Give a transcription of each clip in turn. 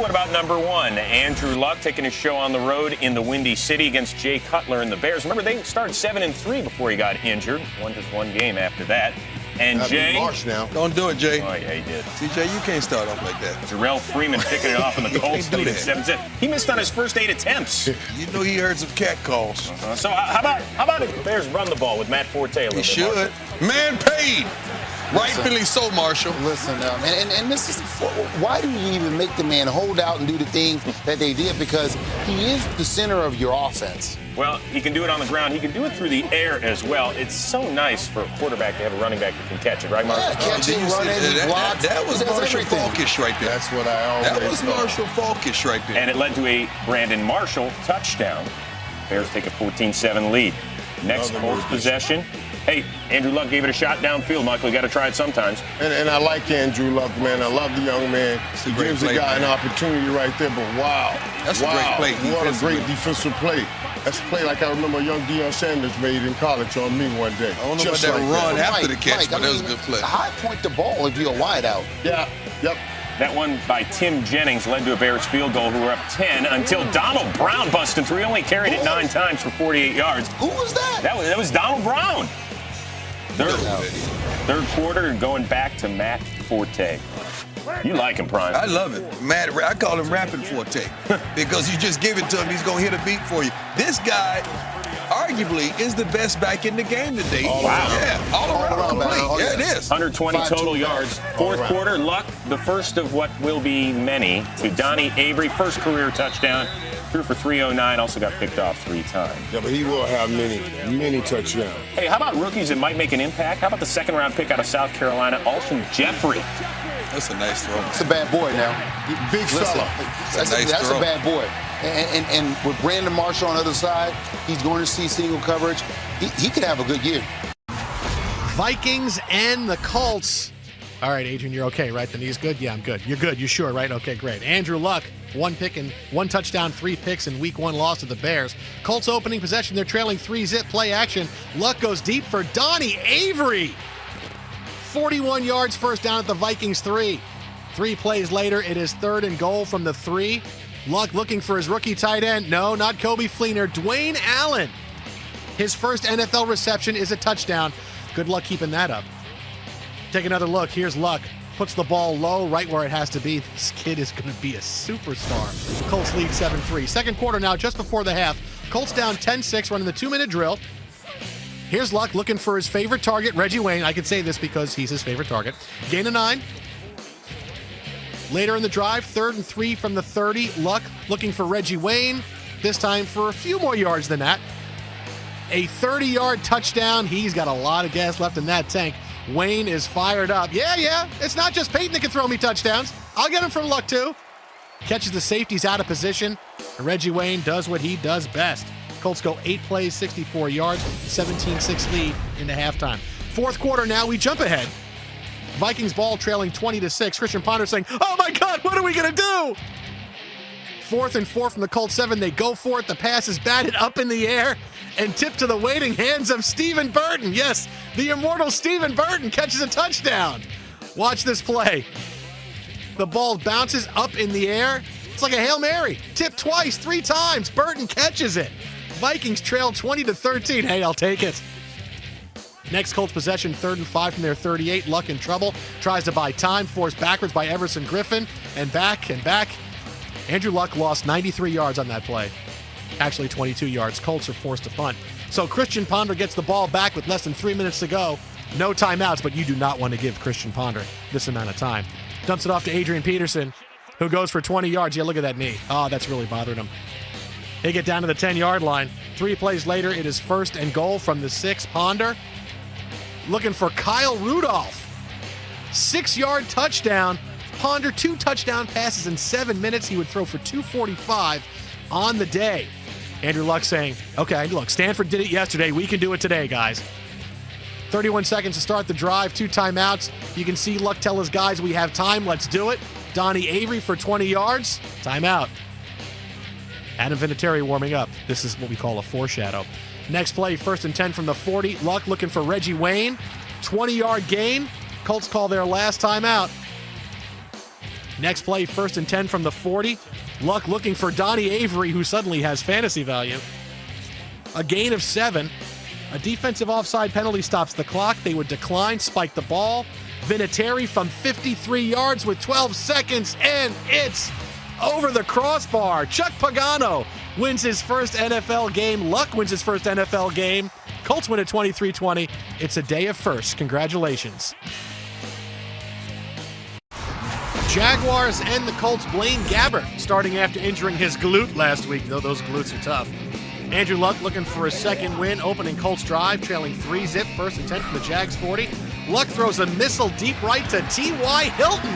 What about number one? Andrew Luck taking his show on the road in the Windy City against Jay Cutler and the Bears. Remember, they started 7-3 before he got injured. Won just one game after that. And Jay. Marsh now. Don't do it, Jay. Oh, yeah, he did. TJ, you can't start off like that. Jarrell Freeman picking it off on the Colts lead at 7-7. He missed on his first 8 attempts. You know he heard some cat calls. So how about if the Bears run the ball with Matt Forte a little bit? He should. Man paid. Rightfully so, Marshall. Listen, and this is why do you even make the man hold out and do the things that they did? Because he is the center of your offense. Well, he can do it on the ground. He can do it through the air as well. It's so nice for a quarterback to have a running back that can catch it, right, Marshall? Yeah, catching, running, blocks. That was Marshall Falkish right there. That's what I always That was Marshall Falkish right there. And it led to a Brandon Marshall touchdown. Bears take a 14-7 lead. Next Colts possession. Hey, Andrew Luck gave it a shot downfield, Michael. You got to try it sometimes. And I like Andrew Luck, man. I love the young man. He gives the guy an opportunity right there, but wow. That's a great play. What a great defensive play. That's a play like I remember young Deion Sanders made in college on me one day. I don't know about that run after the catch, but that was a good play. High point the ball if you're wide out. Yeah, yep. That one by Tim Jennings led to a Bears field goal who were up 10 until Donald Brown busted through. He only carried it 9 times for 48 yards. Who was that? That was Donald Brown. Third quarter going back to Matt Forte. You like him, Prime. I love it. Matt, I call him Rapid Forte because you just give it to him, he's going to hit a beat for you. This guy, arguably, is the best back in the game today. Oh, wow. Yeah, all around complete. Oh, yeah, it is. 120 total yards. Fourth quarter, Luck, the first of what will be many, to Donnie Avery. First career touchdown. Threw for 309, also got picked off 3 times. Yeah, but he will have many touchdowns. Hey, how about rookies that might make an impact? How about the second-round pick out of South Carolina, Alshon Jeffrey? That's a nice throw. It's a bad boy now. Big fella. That's a bad boy. And with Brandon Marshall on the other side, he's going to see single coverage. He could have a good year. Vikings and the Colts. All right, Adrian, you're okay, right? The knee's good? Yeah, I'm good. You're good. You sure, right? Okay, great. Andrew Luck, 1 pick and 1 touchdown, 3 picks in Week 1 loss to the Bears. Colts opening possession. They're trailing 3-zip play action. Luck goes deep for Donnie Avery. 41 yards first down at the Vikings 3. 3 plays later, it is 3rd and goal from the 3. Luck looking for his rookie tight end. No, not Kobe Fleener. Dwayne Allen. His first NFL reception is a touchdown. Good luck keeping that up. Take another look. Here's Luck. Puts the ball low, right where it has to be. This kid is going to be a superstar. Colts lead 7-3. Second quarter now, just before the half. Colts down 10-6, running the 2-minute drill. Here's Luck looking for his favorite target, Reggie Wayne. I can say this because he's his favorite target. Gain of 9. Later in the drive, 3rd and 3 from the 30. Luck looking for Reggie Wayne. This time for a few more yards than that. A 30-yard touchdown. He's got a lot of gas left in that tank. Wayne is fired up. Yeah. It's not just Peyton that can throw me touchdowns. I'll get him from Luck, too. Catches the safeties out of position. And Reggie Wayne does what he does best. Colts go 8 plays, 64 yards, 17-6 lead into halftime. Fourth quarter now, we jump ahead. Vikings ball trailing 20-6. Christian Ponder saying, oh my God, what are we going to do? 4th and 4 from the Colts 7. They go for it. The pass is batted up in the air and tipped to the waiting hands of Stephen Burton. Yes, the immortal Stephen Burton catches a touchdown. Watch this play. The ball bounces up in the air. It's like a Hail Mary. Tipped twice, 3 times. Burton catches it. Vikings trail 20-13. Hey, I'll take it. Next Colts possession, 3rd and 5 from their 38. Luck in trouble. Tries to buy time. Forced backwards by Everson Griffin. And back. Andrew Luck lost 93 yards on that play. Actually, 22 yards. Colts are forced to punt. So Christian Ponder gets the ball back with less than 3 minutes to go. No timeouts, but you do not want to give Christian Ponder this amount of time. Dumps it off to Adrian Peterson, who goes for 20 yards. Yeah, look at that knee. Oh, that's really bothered him. They get down to the 10-yard line. 3 plays later, it is 1st and goal from the 6. Ponder looking for Kyle Rudolph. 6-yard touchdown. Ponder 2 touchdown passes in 7 minutes. He would throw for 245 on the day. Andrew Luck saying, okay, look, Stanford did it yesterday. We can do it today, guys. 31 seconds to start the drive, 2 timeouts. You can see Luck tell his guys, we have time, let's do it. Donnie Avery for 20 yards. Timeout. Adam Vinatieri warming up. This is what we call a foreshadow. Next play, 1st and 10 from the 40. Luck looking for Reggie Wayne. 20-yard gain. Colts call their last timeout. Next play, 1st and 10 from the 40. Luck looking for Donnie Avery, who suddenly has fantasy value. A gain of 7. A defensive offside penalty stops the clock. They would decline, spike the ball. Vinatieri from 53 yards with 12 seconds, and it's over the crossbar. Chuck Pagano wins his first NFL game. Luck wins his first NFL game. Colts win at 23-20. It's a day of firsts. Congratulations. Jaguars and the Colts. Blaine Gabbert starting after injuring his glute last week, though those glutes are tough. Andrew Luck looking for a second win, opening Colts drive, trailing 3-zip, 1st and 10 from the Jags 40. Luck throws a missile deep right to T.Y. Hilton,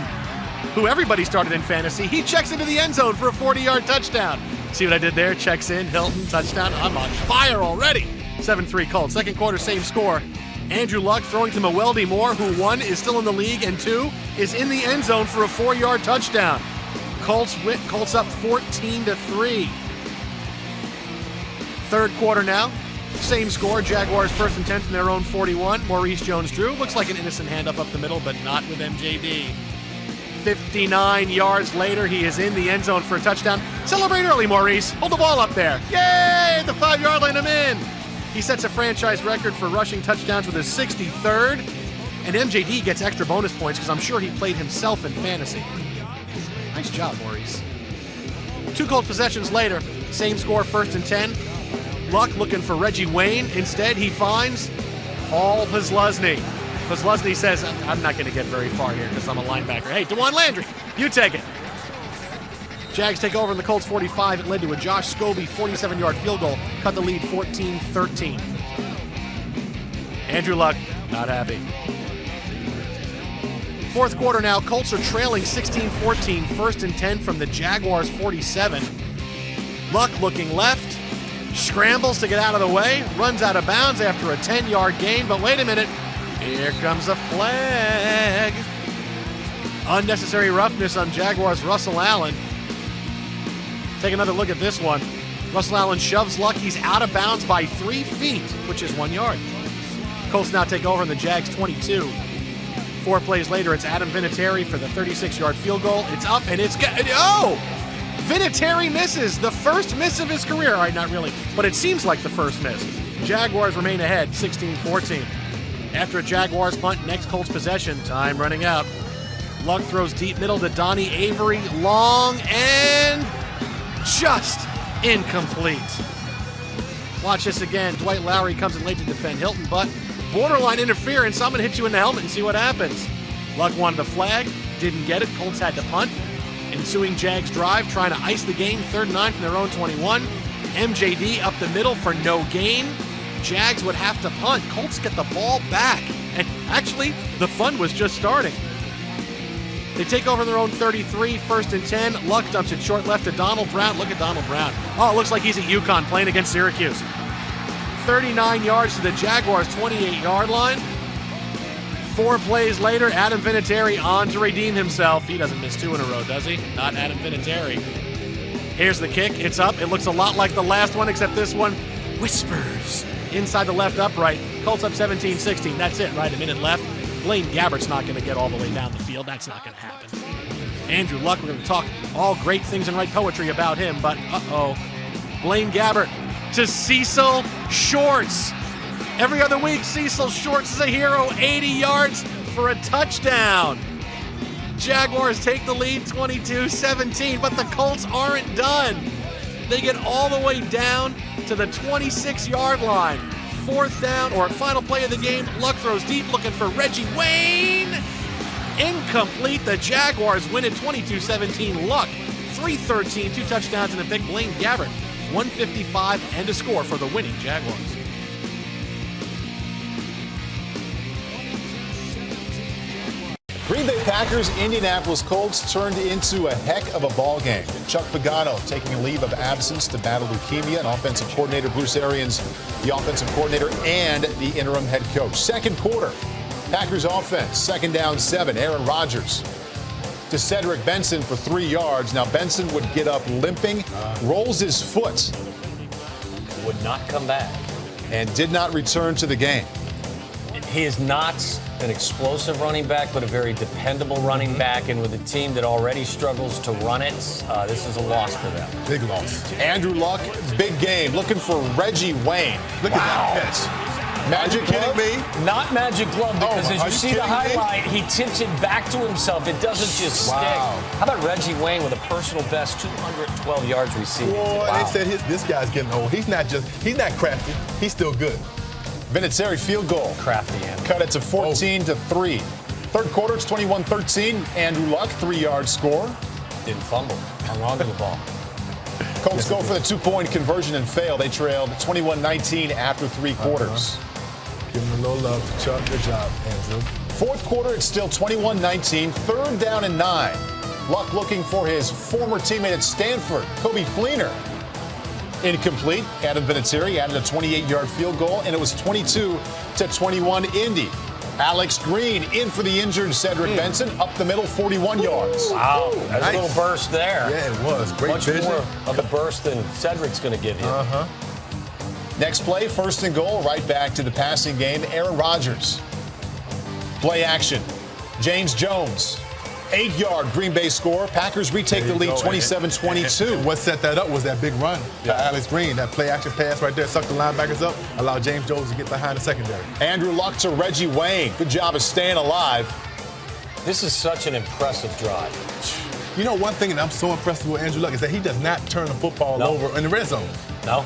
who everybody started in fantasy. He checks into the end zone for a 40-yard touchdown. See what I did there? Checks in, Hilton, touchdown. I'm on fire already. 7-3 Colts. Second quarter, same score. Andrew Luck throwing to Mewelde Moore, who 1 is still in the league and 2 is in the end zone for a 4-yard touchdown. Colts up 14-3. Third quarter now. Same score. Jaguars 1st and 10 from their own 41. Maurice Jones-Drew. Looks like an innocent handoff up the middle, but not with MJD. 59 yards later, he is in the end zone for a touchdown. Celebrate early, Maurice. Hold the ball up there. Yay! At the 5-yard line, I'm in. He sets a franchise record for rushing touchdowns with his 63rd. And MJD gets extra bonus points because I'm sure he played himself in fantasy. Nice job, Maurice. 2 Colts possessions later, same score, 1st and 10. Luck looking for Reggie Wayne. Instead, he finds Paul Posluszny. Posluszny says, I'm not going to get very far here because I'm a linebacker. Hey, DeJuan Landry, you take it. Jags take over in the Colts 45. It led to a Josh Scobie 47-yard field goal. Cut the lead 14-13. Andrew Luck, not happy. Fourth quarter now. Colts are trailing 16-14. 1st and 10 from the Jaguars 47. Luck looking left. Scrambles to get out of the way. Runs out of bounds after a 10-yard gain. But wait a minute. Here comes a flag. Unnecessary roughness on Jaguars' Russell Allen. Take another look at this one. Russell Allen shoves Luck. He's out of bounds by 3 feet, which is 1 yard. Colts now take over in the Jags 22. 4 plays later, it's Adam Vinatieri for the 36-yard field goal. It's up, and it's good. Oh! Vinatieri misses. The first miss of his career. All right, not really, but it seems like the first miss. Jaguars remain ahead, 16-14. After a Jaguars punt, next Colts possession. Time running out. Luck throws deep middle to Donnie Avery. Long and just incomplete. Watch this again. Dwight Lowry comes in late to defend Hilton, but borderline interference. I'm going to hit you in the helmet and see what happens. Luck wanted the flag, didn't get it. Colts had to punt. Ensuing Jags drive, trying to ice the game. 3rd and 9 from their own 21. MJD up the middle for no gain. Jags would have to punt. Colts get the ball back. And actually, the fun was just starting. They take over their own 33, 1st and 10. Luck dumps it short left to Donald Brown. Look at Donald Brown. Oh, it looks like he's at UConn playing against Syracuse. 39 yards to the Jaguars' 28-yard line. 4 plays later, Adam Vinatieri on to redeem himself. He doesn't miss 2 in a row, does he? Not Adam Vinatieri. Here's the kick. It's up. It looks a lot like the last one, except this one whispers inside the left upright. Colts up 17-16. That's it, right? A minute left. Blaine Gabbert's not going to get all the way down the field. That's not going to happen. Andrew Luck, we're going to talk all great things and write poetry about him, but Blaine Gabbert to Cecil Shorts. Every other week, Cecil Shorts is a hero. 80 yards for a touchdown. Jaguars take the lead 22-17, but the Colts aren't done. They get all the way down to the 26-yard line. 4th down, or final play of the game. Luck throws deep, looking for Reggie Wayne. Incomplete. The Jaguars win at 22-17. Luck, 313, 2 touchdowns, and a big Blaine Gabbert. 155 and a score for the winning Jaguars. Green Bay Packers, Indianapolis Colts turned into a heck of a ball game. Chuck Pagano taking a leave of absence to battle leukemia, and offensive coordinator Bruce Arians, the offensive coordinator and the interim head coach. Second quarter, Packers offense, 2nd down 7. Aaron Rodgers to Cedric Benson for 3 yards. Now Benson would get up limping, rolls his foot. Would not come back. And did not return to the game. He is not an explosive running back, but a very dependable running back. And with a team that already struggles to run it, this is a loss for them. Big loss. Andrew Luck, big game. Looking for Reggie Wayne. Look at that catch. Magic glove? Me? Not magic glove, because Oh, as are you you see the kidding me? highlight, he tips it back to himself. It doesn't just stick. How about Reggie Wayne with a personal best 212 yards receiving? Boy, they said this guy's getting old. He's not crafty. He's still good. Vinatieri field goal. Crafty, Andrew. Cut it to 14-3. Third quarter, it's 21-13. Andrew Luck, 3-yard score. Didn't fumble. Hung on to the ball. Colts go for the 2-point conversion and fail. They trailed 21-19 after 3 quarters. Give him a little love to Chuck. Good job, Andrew. Fourth quarter, it's still 21-19. Third down and 9. Luck looking for his former teammate at Stanford, Kobe Fleener. Incomplete. Adam Vinatieri added a 28-yard field goal, and it was 22-21 Indy. Alex Green in for the injured Cedric Benson, up the middle, 41 yards. Wow, that's nice. a little burst there. Yeah, it was. Great Much vision. more of a burst than Cedric's going to give you. Next play, first and goal, right back to the passing game. Aaron Rodgers. Play action. James Jones. 8-yard Green Bay score. Packers retake the lead 27-22. And what set that up was that big run to Alex Green. That play action pass right there, sucked the linebackers up, allowed James Jones to get behind the secondary. Andrew Luck to Reggie Wayne. Good job of staying alive. This is such an impressive drive. You know, one thing that I'm so impressed with Andrew Luck is that he does not turn the football over in the red zone. No.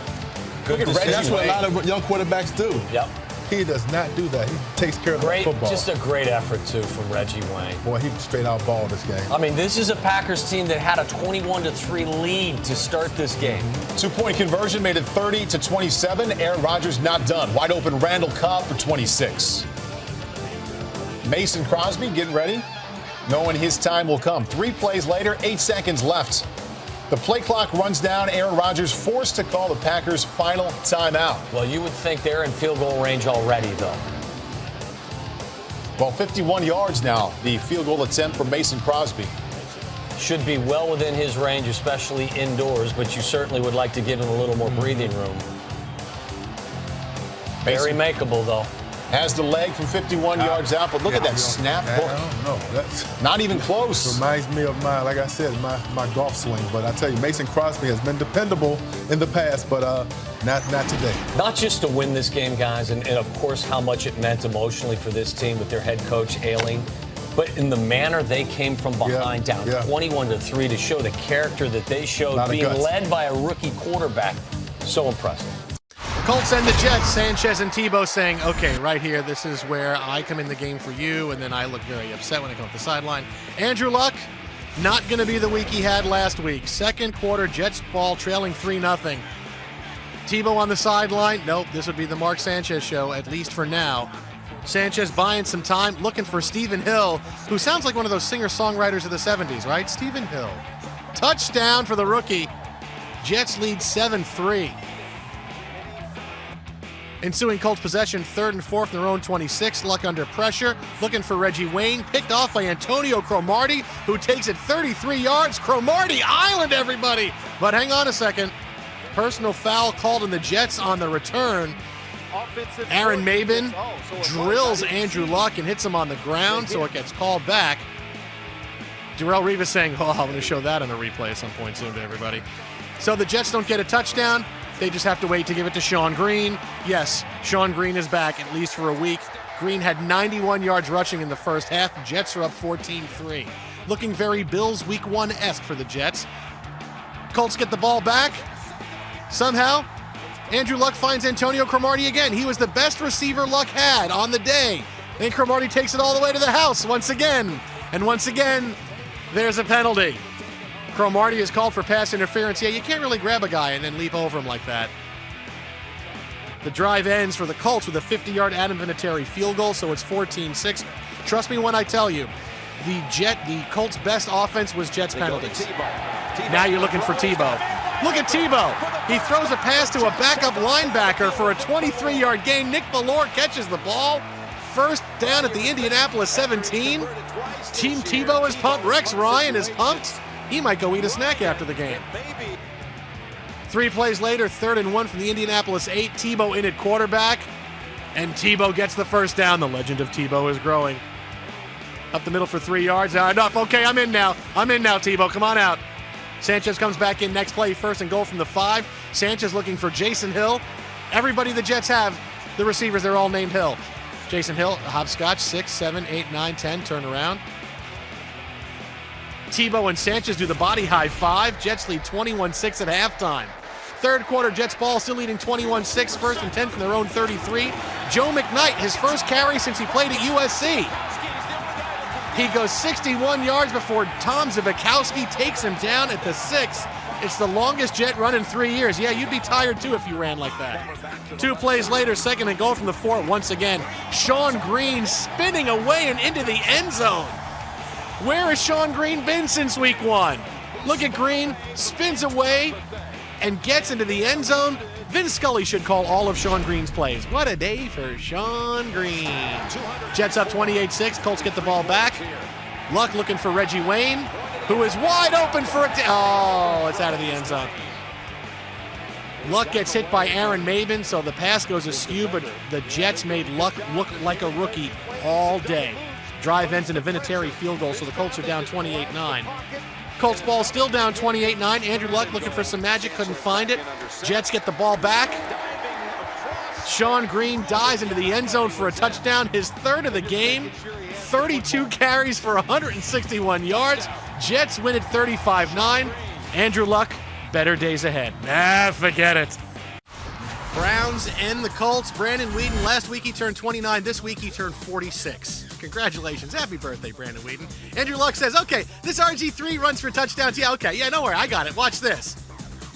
Good Look at Reggie That's what a Wayne. lot of young quarterbacks do. Yep. He does not do that. He takes care of the football. Just a great effort, too, from Reggie Wayne. Boy, he straight out ball this game. I mean, this is a Packers team that had a 21-3 lead to start this game. 2-point conversion made it 30-27. Aaron Rodgers not done. Wide open Randall Cobb for 26. Mason Crosby getting ready, knowing his time will come. 3 plays later, 8 seconds left. The play clock runs down. Aaron Rodgers forced to call the Packers' final timeout. Well, you would think they're in field goal range already, though. Well, 51 yards now, the field goal attempt from Mason Crosby. Should be well within his range, especially indoors, but you certainly would like to give him a little more breathing room. Very makeable, though. Has the leg from 51 yards out, but look at that snap. I don't know. That's Not even close. reminds me of like I said, my golf swing. But I tell you, Mason Crosby has been dependable in the past, but not today. Not just to win this game, guys, and of course how much it meant emotionally for this team with their head coach ailing, but in the manner they came from behind down 21-3 to show the character that they showed, being led by a rookie quarterback. So impressive. Colts and the Jets, Sanchez and Tebow saying, okay, right here, this is where I come in the game for you, and then I look very upset when I come off the sideline. Andrew Luck, not going to be the week he had last week. Second quarter, Jets ball trailing 3-0. Tebow on the sideline. Nope, this would be the Mark Sanchez show, at least for now. Sanchez buying some time, looking for Stephen Hill, who sounds like one of those singer-songwriters of the 70s, right? Stephen Hill. Touchdown for the rookie. Jets lead 7-3. Ensuing Colts possession, 3rd and 4th in their own 26. Luck under pressure, looking for Reggie Wayne, picked off by Antonio Cromartie, who takes it 33 yards. Cromartie Island, everybody! But hang on a second. Personal foul called on the Jets on the return. Aaron Mabin drills Andrew Luck and hits him on the ground, so it gets called back. Darrelle Revis saying, oh, I'm going to show that on a replay at some point soon to everybody. So the Jets don't get a touchdown. They just have to wait to give it to Sean Green. Yes, Sean Green is back, at least for a week. Green had 91 yards rushing in the first half. The Jets are up 14-3. Looking very Bills Week 1-esque for the Jets. Colts get the ball back. Somehow, Andrew Luck finds Antonio Cromartie again. He was the best receiver Luck had on the day. And Cromartie takes it all the way to the house once again. And once again, there's a penalty. Cromartie is called for pass interference. Yeah, you can't really grab a guy and then leap over him like that. The drive ends for the Colts with a 50-yard Adam Vinatieri field goal, so it's 14-6. Trust me when I tell you, the Colts' best offense was Jets penalties. Now you're looking for Tebow. Look at Tebow. He throws a pass to a backup linebacker for a 23-yard gain. Nick Ballore catches the ball. First down at the Indianapolis 17. Team Tebow is pumped. Rex Ryan is pumped. He might go eat a snack after the game. 3 plays later, 3rd and 1 from the Indianapolis 8. Tebow in at quarterback. And Tebow gets the first down. The legend of Tebow is growing. Up the middle for 3 yards. Enough. Okay, I'm in now, Tebow. Come on out. Sanchez comes back in next play, 1st and goal from the 5. Sanchez looking for Jason Hill. Everybody the Jets have, the receivers, they're all named Hill. Jason Hill, hopscotch, 6, 7, 8, 9, 10, turn around. Tebow and Sanchez do the body high 5. Jets lead 21-6 at halftime. Third quarter, Jets ball still leading 21-6, 1st and 10 from their own 33. Joe McKnight, his first carry since he played at USC. He goes 61 yards before Tom Zbikowski takes him down at the 6. It's the longest Jet run in 3 years. Yeah, you'd be tired too if you ran like that. 2 plays later, 2nd and goal from the 4 once again. Sean Green spinning away and into the end zone. Where has Sean Green been since week 1? Look at Green, spins away and gets into the end zone. Vince Scully should call all of Sean Green's plays. What a day for Sean Green. Jets up 28-6. Colts get the ball back. Luck looking for Reggie Wayne, who is wide open for a... it's out of the end zone. Luck gets hit by Aaron Maven, so the pass goes askew, but the Jets made Luck look like a rookie all day. Drive ends in a Vinatieri field goal, so the Colts are down 28-9. Colts ball still down 28-9. Andrew Luck looking for some magic, couldn't find it. Jets get the ball back. Sean Green dives into the end zone for a touchdown, his 3rd of the game. 32 carries for 161 yards. Jets win it 35-9. Andrew Luck, better days ahead. Forget it. Browns and the Colts. Brandon Weeden, last week he turned 29. This week he turned 46. Congratulations. Happy birthday, Brandon Weeden. Andrew Luck says, okay, this RG3 runs for touchdowns. Yeah, okay. Yeah, don't worry. I got it. Watch this.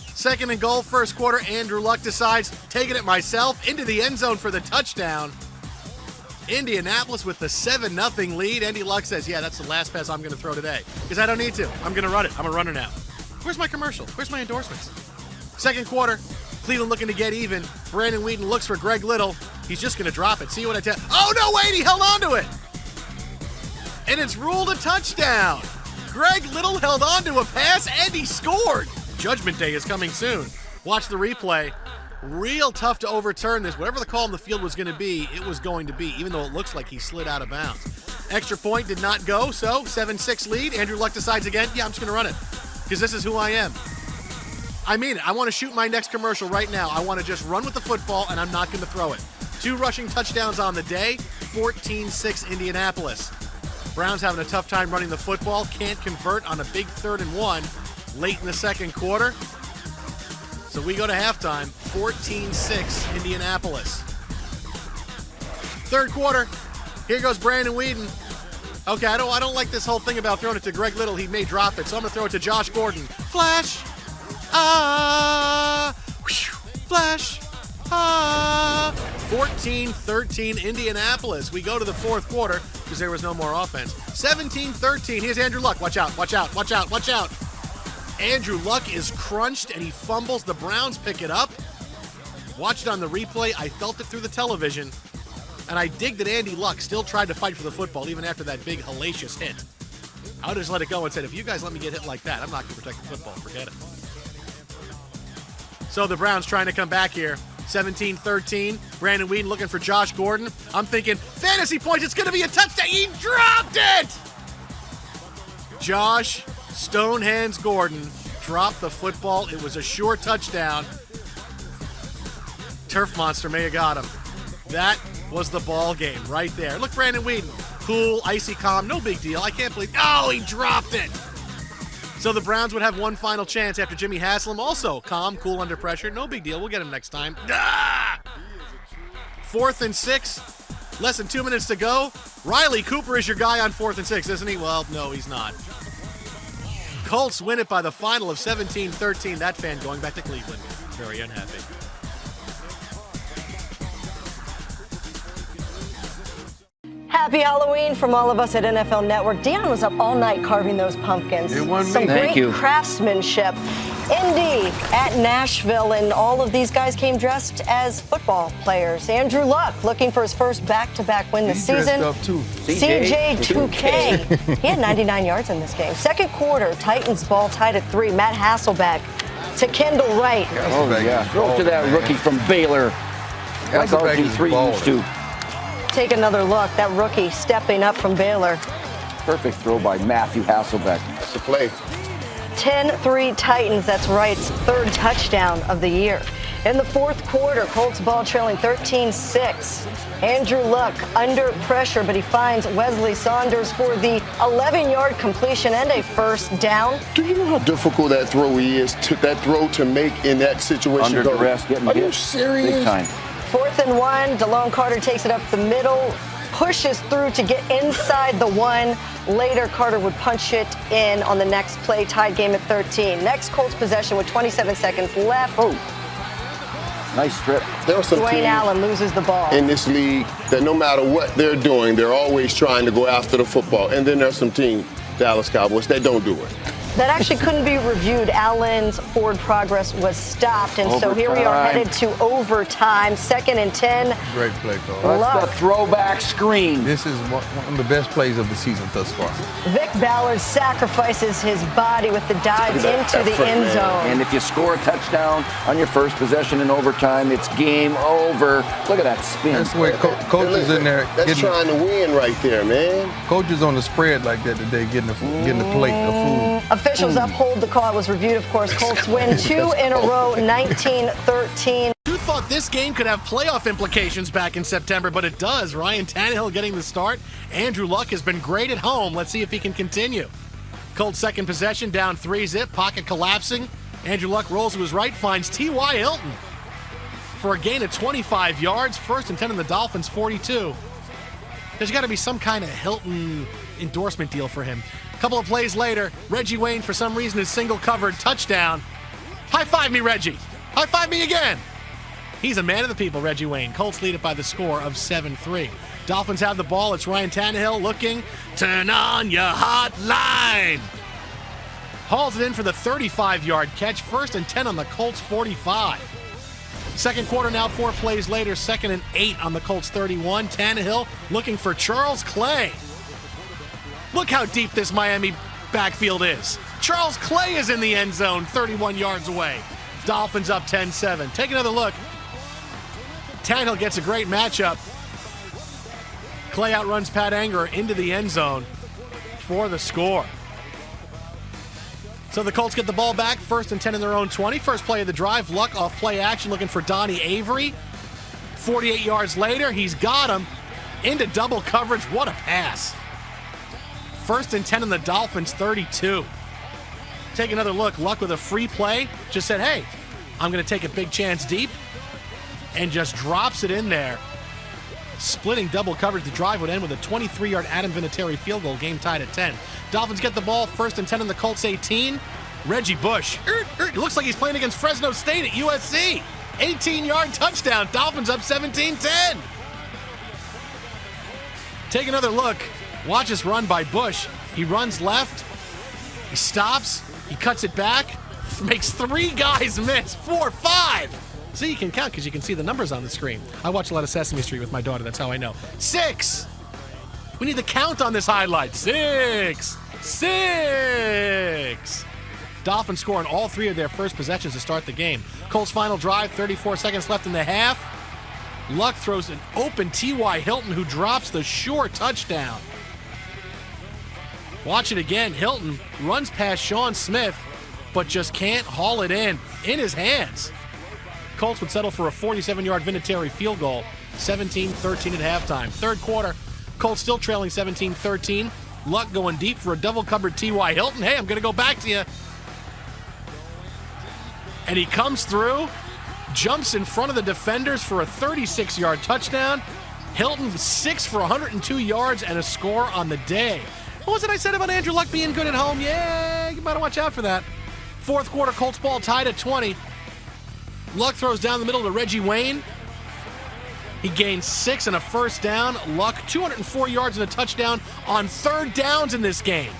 2nd and goal, 1st quarter. Andrew Luck decides, taking it myself, into the end zone for the touchdown. Indianapolis with the 7-0 lead. Andy Luck says, yeah, that's the last pass I'm going to throw today because I don't need to. I'm going to run it. I'm a runner now. Where's my commercial? Where's my endorsements? 2nd quarter, Cleveland looking to get even. Brandon Weeden looks for Greg Little. He's just going to drop it. See what I tell. Oh, no, wait, he held on to it. And it's ruled a touchdown. Greg Little held on to a pass and he scored. Judgment Day is coming soon. Watch the replay. Real tough to overturn this. Whatever the call on the field was going to be, it was going to be, even though it looks like he slid out of bounds. Extra point did not go, so 7-6 lead. Andrew Luck decides again, yeah, I'm just going to run it because this is who I am. I mean it. I want to shoot my next commercial right now. I want to just run with the football, and I'm not going to throw it. 2 rushing touchdowns on the day, 14-6 Indianapolis. Browns having a tough time running the football, can't convert on a big 3rd and 1 late in the 2nd quarter. So we go to halftime, 14-6 Indianapolis. 3rd quarter, here goes Brandon Weeden. Okay, I don't like this whole thing about throwing it to Greg Little. He may drop it, so I'm going to throw it to Josh Gordon. Flash! Flash! 14-13 Indianapolis. We go to the 4th quarter because there was no more offense. 17-13. Here's Andrew Luck. Watch out, watch out, watch out, watch out. Andrew Luck is crunched and he fumbles. The Browns pick it up. Watched it on the replay. I felt it through the television. And I dig that Andy Luck still tried to fight for the football even after that big hellacious hit. I would just let it go and said, if you guys let me get hit like that, I'm not going to protect the football. Forget it. So the Browns trying to come back here. 17-13. Brandon Weeden looking for Josh Gordon. I'm thinking, fantasy points, it's going to be a touchdown. He dropped it! Josh Stonehands Gordon dropped the football. It was a sure touchdown. Turf Monster may have got him. That was the ball game right there. Look, Brandon Weeden. Cool, icy calm, no big deal. I can't believe, oh, he dropped it. So the Browns would have one final chance after Jimmy Haslam. Also calm, cool under pressure. No big deal. We'll get him next time. 4th and 6. Less than 2 minutes to go. Riley Cooper is your guy on 4th and 6, isn't he? Well, no, he's not. Colts win it by the final of 17-13. That fan going back to Cleveland. Very unhappy. Happy Halloween from all of us at NFL Network. Deion was up all night carving those pumpkins. It wasn't Some me. great Thank you. craftsmanship. Indy at Nashville, and all of these guys came dressed as football players. Andrew Luck looking for his first back-to-back win this season. Up too. CJ 2K. He had 99 yards in this game. 2nd quarter, Titans ball tied at 3. Matt Hasselbeck to Kendall Wright. Oh, yeah. Throw to that rookie from Baylor. Like RG3 used to. Take another look. That rookie stepping up from Baylor. Perfect throw by Matthew Hasselbeck. That's the play. 10-3 Titans. That's right. It's third touchdown of the year. In the fourth quarter, Colts ball trailing 13-6. Andrew Luck under pressure, but he finds Wesley Saunders for the 11-yard completion and a first down. Do you know how difficult that throw is, that throw to make in that situation? Under duress, getting Are hit. you serious? Big time. 4th and 1. DeLone Carter takes it up the middle, pushes through to get inside the 1. Later, Carter would punch it in on the next play, tied game at 13. Next Colts possession with 27 seconds left. Oh. Nice strip. There are some Dwayne teams Allen loses the ball. in this league that no matter what they're doing, they're always trying to go after the football. And then there's some teams, Dallas Cowboys, that don't do it. That actually couldn't be reviewed. Allen's forward progress was stopped, and so here we are headed to overtime. 2nd and 10. Great play, Cole. That's the throwback screen. This is one of the best plays of the season thus far. Vic Ballard sacrifices his body with the dive into the end zone. And if you score a touchdown on your first possession in overtime, it's game over. Look at that spin. That's where coaches in there. That's trying to win right there, man. Coaches on the spread like that today, getting the plate of food. Officials uphold the call. It was reviewed, of course. Colts win 2 in a row, 19-13. Who thought this game could have playoff implications back in September, but it does. Ryan Tannehill getting the start. Andrew Luck has been great at home. Let's see if he can continue. Colts second possession, down 3-zip, pocket collapsing. Andrew Luck rolls to his right, finds T.Y. Hilton for a gain of 25 yards. 1st and 10 in the Dolphins' 42. There's got to be some kind of Hilton endorsement deal for him. Couple of plays later, Reggie Wayne, for some reason, is single-covered touchdown. High-five me, Reggie. High-five me again. He's a man of the people, Reggie Wayne. Colts lead it by the score of 7-3. Dolphins have the ball. It's Ryan Tannehill looking. Turn on your hotline. Hauls it in for the 35-yard catch. 1st and 10 on the Colts' 45. Second quarter now, 4 plays later. 2nd and 8 on the Colts' 31. Tannehill looking for Charles Clay. Look how deep this Miami backfield is. Charles Clay is in the end zone, 31 yards away. Dolphins up 10-7. Take another look. Tannehill gets a great matchup. Clay outruns Pat Anger into the end zone for the score. So the Colts get the ball back, 1st and 10 in their own 20. First play of the drive, Luck off play action looking for Donnie Avery. 48 yards later, he's got him into double coverage. What a pass. 1st and 10 in the Dolphins' 32. Take another look. Luck with a free play. Just said, hey, I'm going to take a big chance deep. And just drops it in there. Splitting double coverage. The drive would end with a 23-yard Adam Vinatieri field goal. Game tied at 10. Dolphins get the ball. 1st and 10 in the Colts' 18. Reggie Bush. It looks like he's playing against Fresno State at USC. 18-yard touchdown. Dolphins up 17-10. Take another look. Watch this run by Bush. He runs left. He stops. He cuts it back. Makes 3 guys miss. 4, 5. So you can count because you can see the numbers on the screen. I watch a lot of Sesame Street with my daughter. That's how I know. 6. We need the count on this highlight. 6. 6. Dolphins score on all 3 of their first possessions to start the game. Colts final drive, 34 seconds left in the half. Luck throws an open T.Y. Hilton, who drops the short touchdown. Watch it again. Hilton runs past Sean Smith, but just can't haul it in his hands. Colts would settle for a 47-yard Vinatieri field goal, 17-13 at halftime. Third quarter, Colts still trailing 17-13. Luck going deep for a double-covered T.Y. Hilton. Hey, I'm going to go back to you. And he comes through, jumps in front of the defenders for a 36-yard touchdown. Hilton 6 for 102 yards and a score on the day. What was it I said about Andrew Luck being good at home? Yeah, you better watch out for that. Fourth quarter, Colts ball tied at 20. Luck throws down the middle to Reggie Wayne. He gains 6 and a first down. Luck, 204 yards and a touchdown on third downs in this game.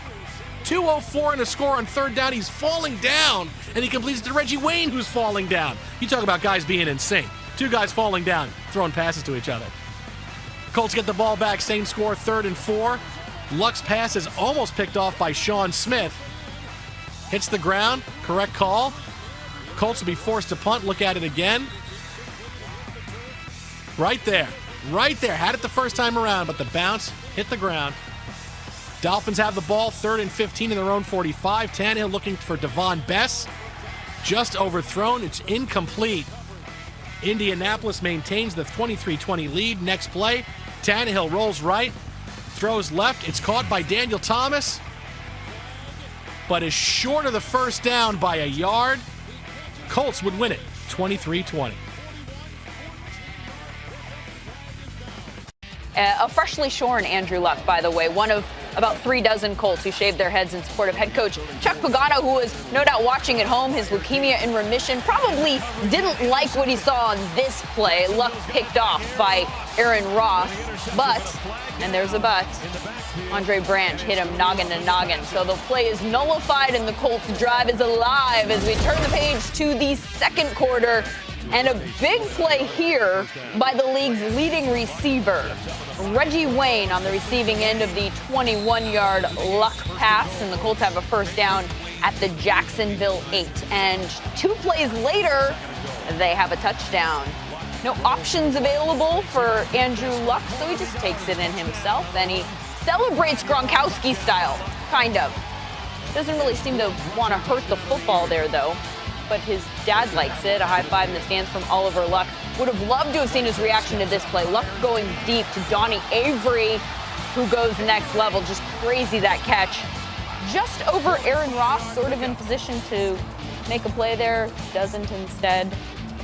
204 and a score on third down. He's falling down, and he completes it to Reggie Wayne, who's falling down. You talk about guys being in sync. 2 guys falling down, throwing passes to each other. Colts get the ball back, same score, 3rd and 4. Luck's pass is almost picked off by Sean Smith. Hits the ground, correct call. Colts will be forced to punt. Look at it again. Right there. Right there. Had it the first time around, but the bounce hit the ground. Dolphins have the ball, 3rd and 15 in their own 45. Tannehill looking for Devon Bess. Just overthrown. It's incomplete. Indianapolis maintains the 23-20 lead. Next play, Tannehill rolls right, throws left. It's caught by Daniel Thomas, but is short of the first down by a yard. Colts would win it, 23-20. A freshly shorn Andrew Luck, by the way, one of about 36 Colts who shaved their heads in support of head coach Chuck Pagano, who was no doubt watching at home, his leukemia in remission, probably didn't like what he saw on this play. Luck picked off by Aaron Ross, but, and there's a but, Andre Branch hit him noggin to noggin. So the play is nullified and the Colts drive is alive as we turn the page to the second quarter. And a big play here by the league's leading receiver, Reggie Wayne, on the receiving end of the 21-yard Luck pass. And the Colts have a first down at the Jacksonville 8. And 2 plays later, they have a touchdown. No options available for Andrew Luck, so he just takes it in himself. And he celebrates Gronkowski style, kind of. Doesn't really seem to want to hurt the football there, though. But his dad likes it. A high five in the stands from Oliver Luck. Would have loved to have seen his reaction to this play. Luck going deep to Donnie Avery, who goes next level. Just crazy, that catch. Just over Aaron Ross, sort of in position to make a play there. Doesn't instead.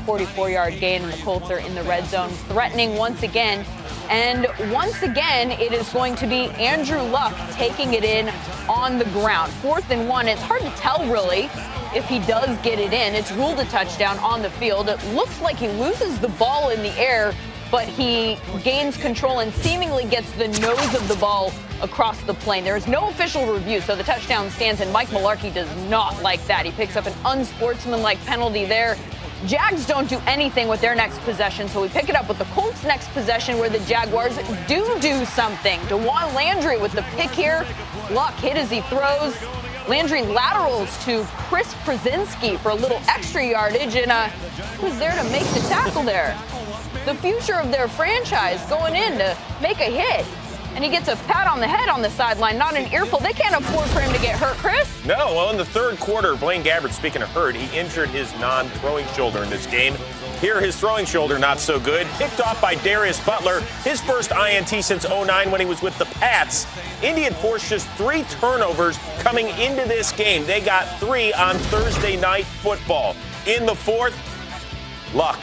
44-yard gain, and the Colts are in the red zone, threatening once again. And once again, it is going to be Andrew Luck taking it in on the ground. 4th and 1. It's hard to tell, really, if he does get it in. It's ruled a touchdown on the field. It looks like he loses the ball in the air, but he gains control and seemingly gets the nose of the ball across the plane. There is no official review, so the touchdown stands, and Mike Mularkey does not like that. He picks up an unsportsmanlike penalty there. Jags don't do anything with their next possession, so we pick it up with the Colts' next possession where the Jaguars do something. DeJuan Landry with the pick here. Luck hit as he throws. Landry laterals to Chris Krasinski for a little extra yardage, and who's there to make the tackle there? The future of their franchise going in to make a hit. And he gets a pat on the head on the sideline, not an earful. They can't afford for him to get hurt, Chris. No, well, in the third quarter, Blaine Gabbert, speaking of hurt, he injured his non-throwing shoulder in this game. Here, his throwing shoulder not so good. Picked off by Darius Butler, his first INT since 2009 when he was with the Pats. Indy had forced just 3 turnovers coming into this game. They got 3 on Thursday Night Football. In the fourth, Luck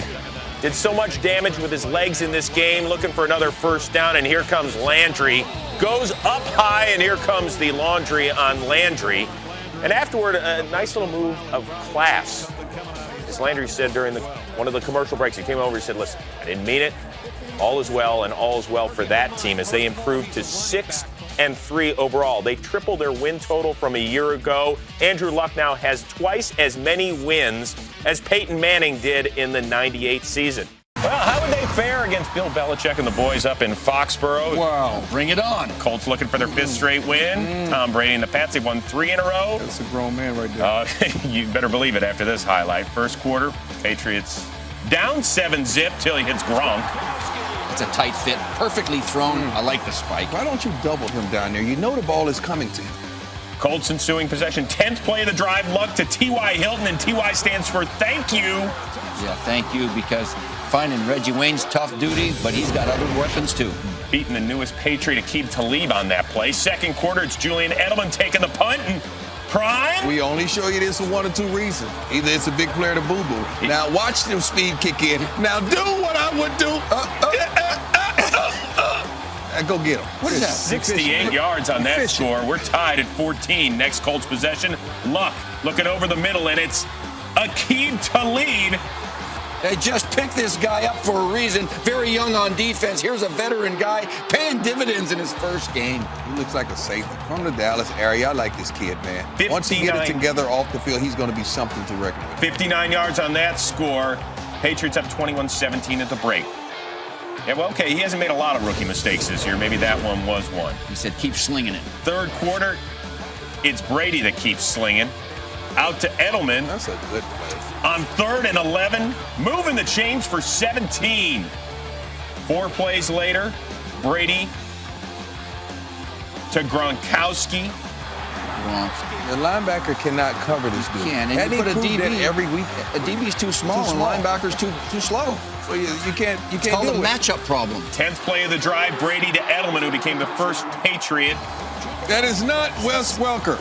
did so much damage with his legs in this game, looking for another first down, and here comes Landry. Goes up high, and here comes the laundry on Landry. And afterward, a nice little move of class. As Landry said during one of the commercial breaks, he came over and said, listen, I didn't mean it. All is well, and all is well for that team as they improved to 6-3 overall. They tripled their win total from a year ago. Andrew Luck now has twice as many wins as Peyton Manning did in the 98 season. Well, how would they fare against Bill Belichick and the boys up in Foxborough? Wow, bring it on. Colts looking for their 5th straight win. Tom Brady and the Pats, they've won 3 in a row. That's a grown man right there. You better believe it after this highlight. First quarter, Patriots down 7-zip till he hits Gronk. It's a tight fit, perfectly thrown. I like the spike. Why don't you double him down there? You know the ball is coming to him. Colts ensuing possession. 10th play of the drive. Luck to T.Y. Hilton, and T.Y. stands for thank you. Yeah, thank you, because finding Reggie Wayne's tough duty, but he's got other weapons too. Beating the newest Patriot, Aqib Talib, on that play. Second quarter, it's Julian Edelman taking the punt, and Prime. We only show you this for 1 or 2 reasons. Either it's a big player to boo-boo. Now watch them speed kick in. Now do what I would do. Go get him. What is that? 68 yards on that score. We're tied at 14. Next Colts possession. Luck looking over the middle, and it's Aqib Talib. They just picked this guy up for a reason. Very young on defense. Here's a veteran guy paying dividends in his first game. He looks like a safety from the Dallas area. I like this kid, man. 59. Once he get it together off the field, he's going to be something to reckon with. 59 yards on that score. Patriots up 21-17 at the break. Yeah, well, okay, he hasn't made a lot of rookie mistakes this year. Maybe that one was one. He said, keep slinging it. Third quarter, it's Brady that keeps slinging. Out to Edelman. That's a good play. On 3rd and 11, moving the chains for 17. 4 plays later, Brady to Gronkowski. The linebacker cannot cover this dude. And you put a DB every week. A DB's too small, and linebacker's too slow. So you can't It's called deal a with it. matchup problem. 10th play of the drive, Brady to Edelman, who became the first Patriot. That is not Wes Welker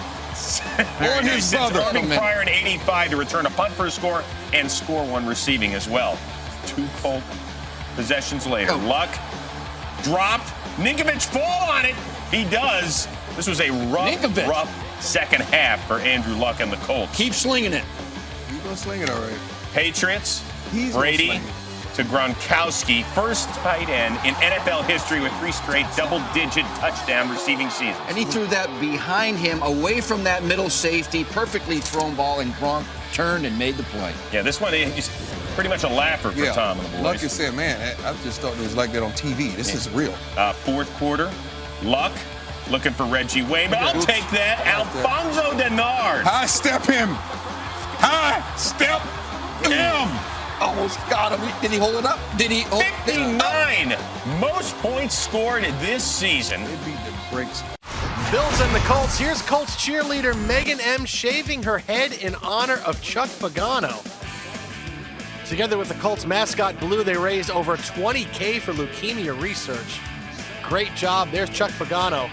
or his brother. Irving Pryor in 85 to return a punt for a score and score one receiving as well. 2 Colt possessions later. Luck dropped. Ninkovich fall on it. He does. This was a rough second half for Andrew Luck and the Colts. Keep slinging it. He's going to sling it all right. Patriots, Brady to Gronkowski, first tight end in NFL history with 3 straight double-digit touchdown receiving seasons. And he threw that behind him, away from that middle safety, perfectly thrown ball, and Gronk turned and made the play. Yeah, this one is pretty much a laugher for Tom and the boys. Luck is saying, man, I just thought it was like that on TV. This is real. 4th quarter, Luck looking for Reggie Wayne, but I'll take that. Alfonso Denard. High step him. High step him. Almost got him. Did he hold it up? Did he? 59. Most points scored this season. They beat the brakes. Bills and the Colts. Here's Colts cheerleader Megan M. shaving her head in honor of Chuck Pagano. Together with the Colts mascot Blue, they raised over $20K for leukemia research. Great job. There's Chuck Pagano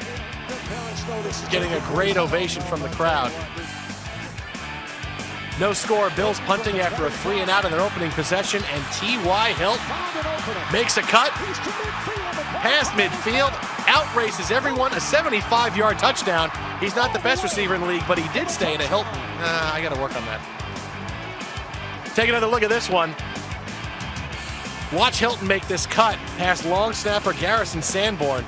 getting a great ovation from the crowd. No score. Bills punting after a 3 and out in their opening possession, and T.Y. Hilton makes a cut past midfield, outraces everyone, a 75-yard touchdown. He's not the best receiver in the league, but he did stay in a Hilton. I got to work on that. Take another look at this one. Watch Hilton make this cut past long snapper Garrison Sanborn.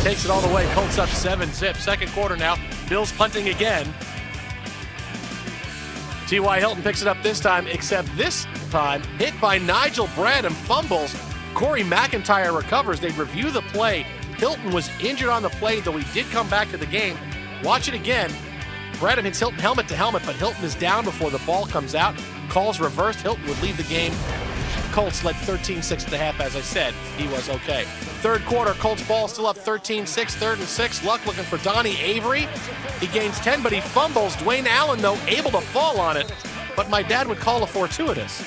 Takes it all the way. Colts up 7-zip. Second quarter now. Bills punting again. T.Y. Hilton picks it up this time, except this time hit by Nigel Bradham, fumbles. Corey McIntyre recovers. They review the play. Hilton was injured on the play, though he did come back to the game. Watch it again. Bradham hits Hilton helmet to helmet, but Hilton is down before the ball comes out. Calls reversed. Hilton would leave the game. Colts led 13-6 at the half, as I said. He was okay. Third quarter, Colts ball still up 13-6, 3rd and 6. Luck looking for Donnie Avery. He gains 10, but he fumbles. Dwayne Allen, though, able to fall on it. But my dad would call a fortuitous.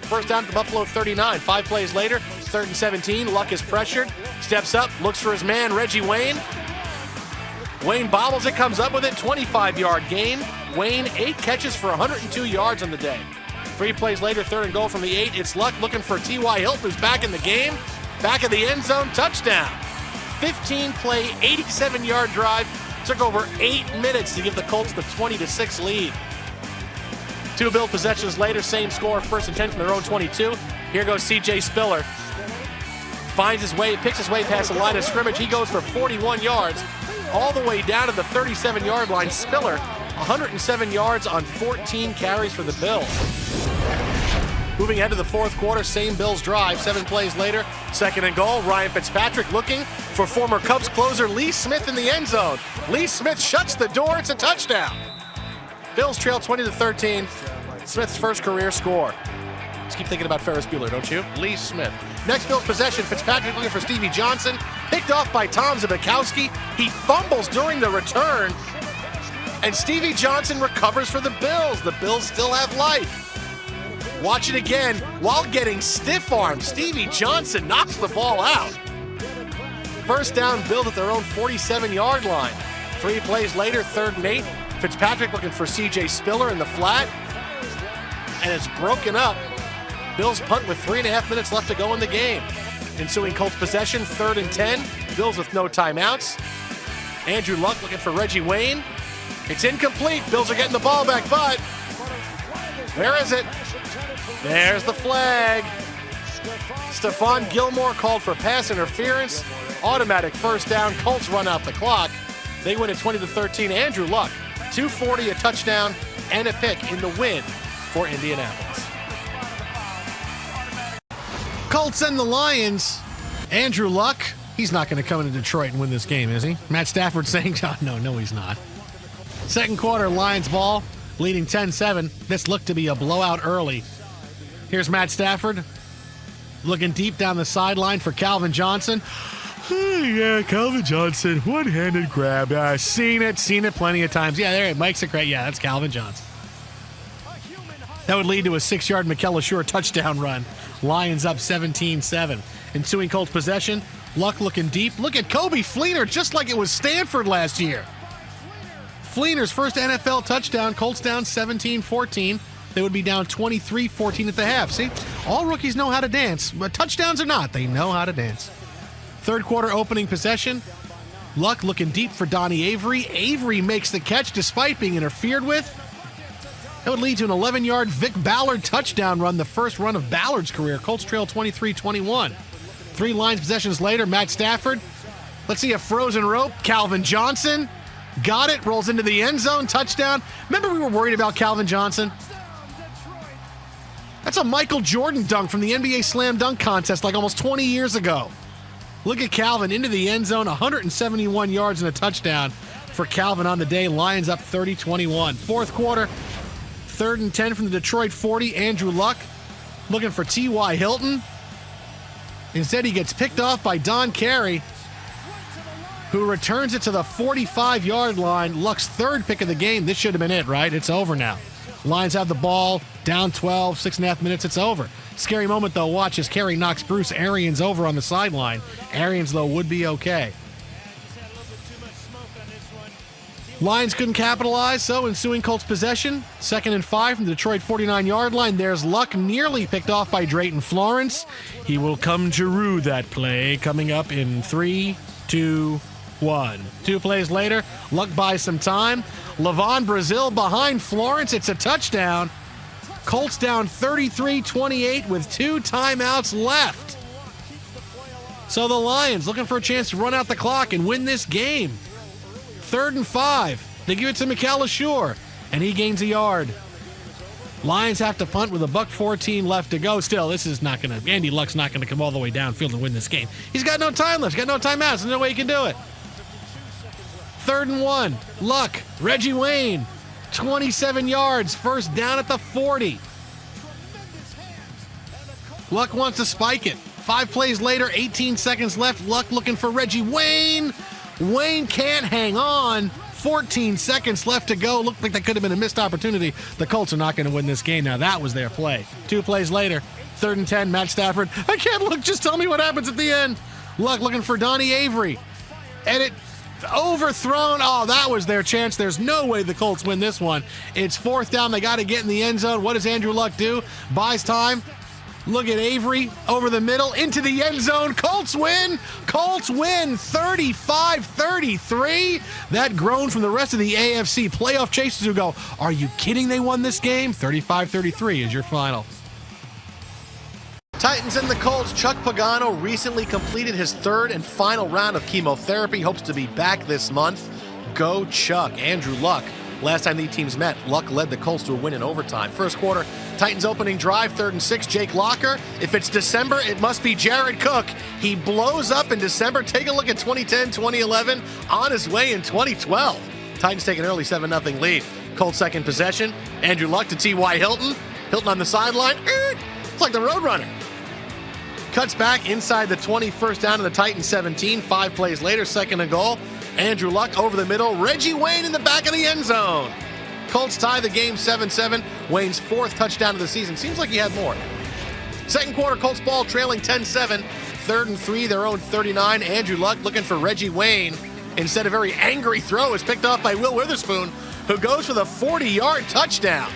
First down at the Buffalo 39. 5 plays later, 3rd and 17. Luck is pressured. Steps up, looks for his man, Reggie Wayne. Wayne bobbles it, comes up with it. 25-yard gain. Wayne, 8 catches for 102 yards on the day. 3 plays later, 3rd and goal from the 8. It's Luck looking for T.Y. Hilton, who's back in the game. Back of the end zone, touchdown. 15-play, 87-yard drive. Took over 8 minutes to give the Colts the 20-6 lead. 2 Bill possessions later, same score, 1st and 10 from their own 22. Here goes C.J. Spiller. Finds his way, picks his way past the line of scrimmage. He goes for 41 yards, all the way down to the 37-yard line. Spiller, 107 yards on 14 carries for the Bills. Moving ahead to the 4th quarter, same Bills drive. 7 plays later, 2nd and goal. Ryan Fitzpatrick looking for former Cubs closer Lee Smith in the end zone. Lee Smith shuts the door. It's a touchdown. Bills trail 20-13. Smith's first career score. Just keep thinking about Ferris Bueller, don't you? Lee Smith. Next Bills possession, Fitzpatrick looking for Stevie Johnson. Picked off by Tom Zabikowski. He fumbles during the return. And Stevie Johnson recovers for the Bills. The Bills still have life. Watch it again. While getting stiff-armed, Stevie Johnson knocks the ball out. First down, Bills at their own 47-yard line. 3 plays later, 3rd and 8. Fitzpatrick looking for C.J. Spiller in the flat. And it's broken up. Bills punt with 3.5 minutes left to go in the game. Ensuing Colts possession, 3rd and 10. Bills with no timeouts. Andrew Luck looking for Reggie Wayne. It's incomplete. Bills are getting the ball back, but where is it? There's the flag. Stephon Gilmore called for pass interference. Automatic first down. Colts run out the clock. They win at 20-13. Andrew Luck, 240, a touchdown, and a pick in the win for Indianapolis. Colts and the Lions. Andrew Luck, he's not going to come into Detroit and win this game, is he? Matt Stafford saying, no, he's not. Second quarter, Lions ball, leading 10-7. This looked to be a blowout early. Here's Matt Stafford. Looking deep down the sideline for Calvin Johnson. Yeah, Calvin Johnson, one-handed grab. Seen it plenty of times. Yeah, there, Mike's a great. Yeah, that's Calvin Johnson. That would lead to a 6-yard McKellar touchdown run. Lions up 17-7. Ensuing Colts possession. Luck looking deep. Look at Kobe Fleener, just like it was Stanford last year. Fleener's first NFL touchdown. Colts down 17-14. They would be down 23-14 at the half. See, all rookies know how to dance, but touchdowns or not, they know how to dance. Third quarter opening possession. Luck looking deep for Donnie Avery. Avery makes the catch despite being interfered with. That would lead to an 11-yard Vic Ballard touchdown run, the first run of Ballard's career. Colts trail 23-21. 3 Lions possessions later, Matt Stafford. Let's see a frozen rope. Calvin Johnson got it, rolls into the end zone, touchdown. Remember we were worried about Calvin Johnson? That's a Michael Jordan dunk from the NBA Slam Dunk Contest like almost 20 years ago. Look at Calvin into the end zone, 171 yards and a touchdown for Calvin on the day. Lions up 30-21. Fourth quarter, 3rd and 10 from the Detroit 40. Andrew Luck looking for T.Y. Hilton. Instead, he gets picked off by Don Carey, who returns it to the 45-yard line. Luck's third pick of the game. This should have been it, right? It's over now. Lions have the ball, down 12, 6.5 minutes, it's over. Scary moment, though, watch as Carey knocks Bruce Arians over on the sideline. Arians, though, would be okay. Lions couldn't capitalize, so ensuing Colts possession. 2nd and 5 from the Detroit 49-yard line. There's Luck, nearly picked off by Drayton Florence. He will come to rue that play, coming up in 3, 2, 1. 2 plays later, Luck buys some time. Levon Brazil behind Florence. It's a touchdown. Colts down 33-28 with 2 timeouts left. So the Lions looking for a chance to run out the clock and win this game. 3rd and 5. They give it to McAllister, and he gains a yard. Lions have to punt with $1:14 left to go. Still, this is not going to. Andy Luck's not going to come all the way downfield and win this game. He's got no time left. He's got no timeouts. There's no way he can do it. 3rd and 1. Luck. Reggie Wayne. 27 yards. First down at the 40. Luck wants to spike it. 5 plays later, 18 seconds left. Luck looking for Reggie Wayne. Wayne can't hang on. 14 seconds left to go. Looked like that could have been a missed opportunity. The Colts are not going to win this game now. That was their play. 2 plays later, 3rd and 10, Matt Stafford. I can't look. Just tell me what happens at the end. Luck looking for Donnie Avery. And it overthrown. Oh, that was their chance. There's no way the Colts win this one. It's 4th down. They got to get in the end zone. What does Andrew Luck do? Buys time. Look at Avery over the middle into the end zone. Colts win. Colts win 35-33. That groan from the rest of the AFC playoff chasers who go, are you kidding they won this game? 35-33 is your final. Titans and the Colts. Chuck Pagano recently completed his 3rd and final round of chemotherapy. Hopes to be back this month. Go Chuck. Andrew Luck. Last time these teams met, Luck led the Colts to a win in overtime. First quarter, Titans opening drive, 3rd and 6, Jake Locker. If it's December, it must be Jared Cook. He blows up in December. Take a look at 2010, 2011, on his way in 2012. Titans take an early 7-0 lead. Colts second possession. Andrew Luck to T.Y. Hilton. Hilton on the sideline. It's like the Roadrunner. Cuts back inside the 20, first down to the Titans 17. 5 plays later, 2nd and goal. Andrew Luck over the middle. Reggie Wayne in the back of the end zone. Colts tie the game 7-7. Wayne's 4th touchdown of the season. Seems like he had more. Second quarter, Colts ball trailing 10-7. 3rd and 3, their own 39. Andrew Luck looking for Reggie Wayne. Instead, a very angry throw is picked off by Will Witherspoon, who goes for the 40-yard touchdown.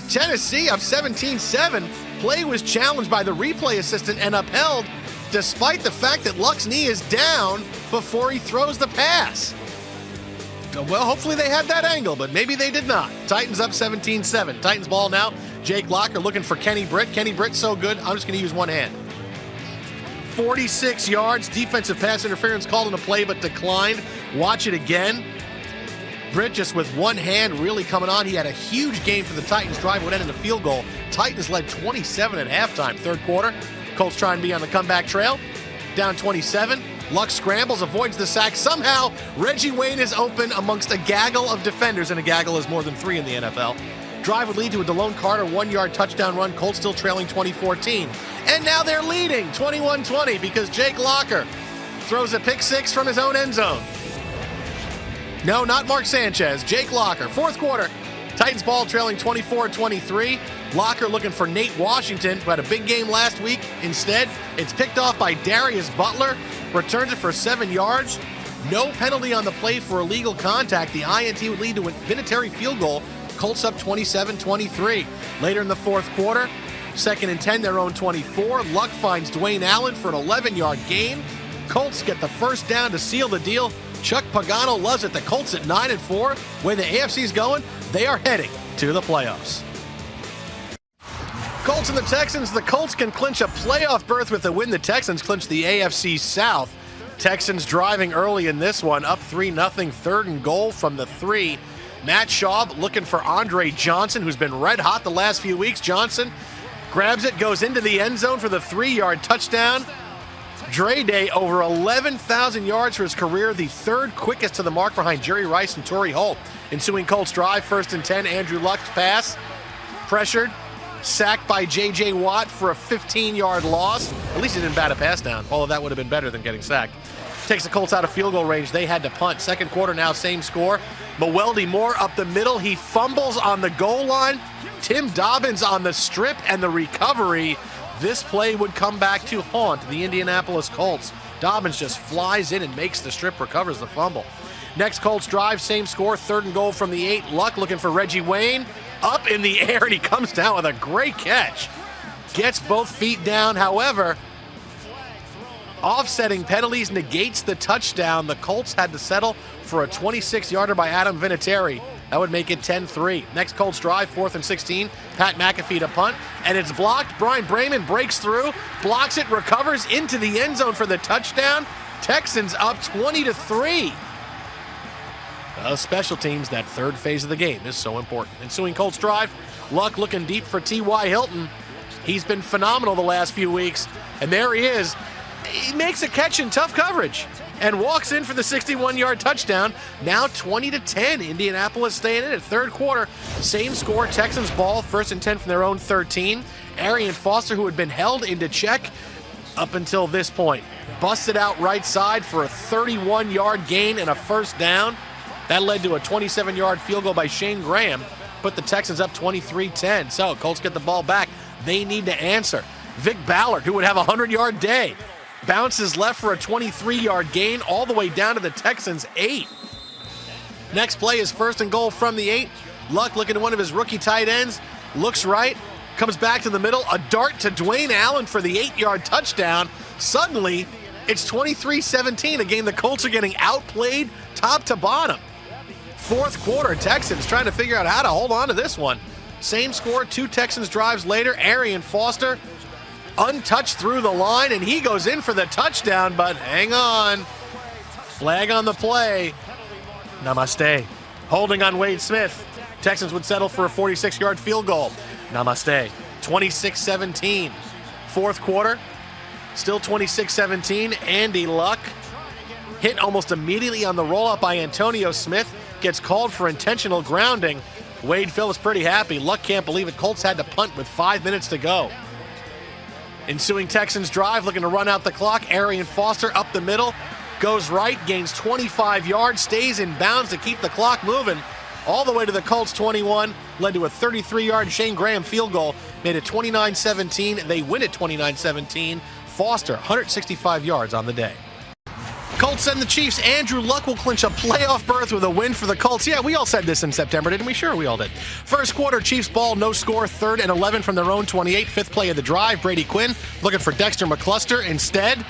Tennessee up 17-7. Play was challenged by the replay assistant and upheld, despite the fact that Luck's knee is down before he throws the pass. Well, hopefully they had that angle, but maybe they did not. Titans up 17-7. Titans ball now. Jake Locker looking for Kenny Britt. Kenny Britt's so good, I'm just going to use one hand. 46 yards. Defensive pass interference called in a play, but declined. Watch it again. Britt just with one hand really coming on. He had a huge game for the Titans. Drive would end in a field goal. Titans led 27 at halftime. 3rd quarter. Colts try and be on the comeback trail. Down 27. Luck scrambles, avoids the sack. Somehow, Reggie Wayne is open amongst a gaggle of defenders, and a gaggle is more than 3 in the NFL. Drive would lead to a DeLone Carter 1-yard touchdown run. Colts still trailing 20-14. And now they're leading 21-20 because Jake Locker throws a pick six from his own end zone. No, not Mark Sanchez. Jake Locker. Fourth quarter. Titans ball trailing 24-23. Locker looking for Nate Washington, who had a big game last week. Instead, it's picked off by Darius Butler. Returns it for 7 yards. No penalty on the play for illegal contact. The INT would lead to a Vinatieri field goal. Colts up 27-23. Later in the fourth quarter, 2nd and 10, their own 24. Luck finds Dwayne Allen for an 11-yard gain. Colts get the first down to seal the deal. Chuck Pagano loves it. The Colts at 9-4. Where the AFC's going, they are heading to the playoffs. Colts and the Texans. The Colts can clinch a playoff berth with the win. The Texans clinch the AFC South. Texans driving early in this one, up 3-0, 3rd and goal from the 3. Matt Schaub looking for Andre Johnson, who's been red hot the last few weeks. Johnson grabs it, goes into the end zone for the 3-yard touchdown. Dre Day over 11,000 yards for his career, the 3rd quickest to the mark behind Jerry Rice and Torrey Holt. Ensuing Colts drive, 1st and 10, Andrew Luck's pass, pressured, sacked by J.J. Watt for a 15-yard loss. At least he didn't bat a pass down, although that would have been better than getting sacked. Takes the Colts out of field goal range. They had to punt. Second quarter now, same score. Mewelde Moore up the middle. He fumbles on the goal line. Tim Dobbins on the strip and the recovery. This play would come back to haunt the Indianapolis Colts. Dobbins just flies in and makes the strip, recovers the fumble. Next Colts drive, same score, 3rd and goal from the 8. Luck looking for Reggie Wayne. Up in the air, and he comes down with a great catch. Gets both feet down, however, offsetting penalties negates the touchdown. The Colts had to settle for a 26-yarder by Adam Vinatieri. That would make it 10-3. Next Colts drive, 4th and 16. Pat McAfee to punt, and it's blocked. Brian Brayman breaks through, blocks it, recovers into the end zone for the touchdown. Texans up 20-3. Special teams, that 3rd phase of the game is so important. Ensuing Colts drive, Luck looking deep for T.Y. Hilton. He's been phenomenal the last few weeks, and there he is. He makes a catch in tough coverage and walks in for the 61-yard touchdown. Now 20-10. Indianapolis staying in it. 3rd quarter, same score. Texans ball, 1st and 10 from their own 13. Arian Foster, who had been held into check up until this point, busted out right side for a 31-yard gain and a 1st down. That led to a 27-yard field goal by Shane Graham. Put the Texans up 23-10. So Colts get the ball back. They need to answer. Vic Ballard, who would have a 100-yard day, bounces left for a 23-yard gain all the way down to the Texans' 8. Next play is 1st and goal from the 8. Luck looking at one of his rookie tight ends. Looks right. Comes back to the middle. A dart to Dwayne Allen for the 8-yard touchdown. Suddenly, it's 23-17. Again, the Colts are getting outplayed top to bottom. 4th quarter, Texans trying to figure out how to hold on to this one. Same score, 2 Texans drives later. Arian Foster untouched through the line, and he goes in for the touchdown, but hang on. Flag on the play. Namaste. Holding on Wade Smith. Texans would settle for a 46-yard field goal. Namaste. 26-17. 4th quarter, still 26-17. Andy Luck hit almost immediately on the roll-up by Antonio Smith. Gets called for intentional grounding. Wade Phillips pretty happy. Luck can't believe it. Colts had to punt with 5 minutes to go. Ensuing Texans drive, looking to run out the clock. Arian Foster up the middle, goes right, gains 25 yards, stays in bounds to keep the clock moving all the way to the Colts 21, led to a 33-yard Shane Graham field goal, made it 29-17. They win it 29-17. Foster, 165 yards on the day. Colts and the Chiefs. Andrew Luck will clinch a playoff berth with a win for the Colts. Yeah, we all said this in September, didn't we? Sure, we all did. First quarter, Chiefs ball, no score, 3rd and 11 from their own 28. 5th play of the drive, Brady Quinn looking for Dexter McCluster. Instead,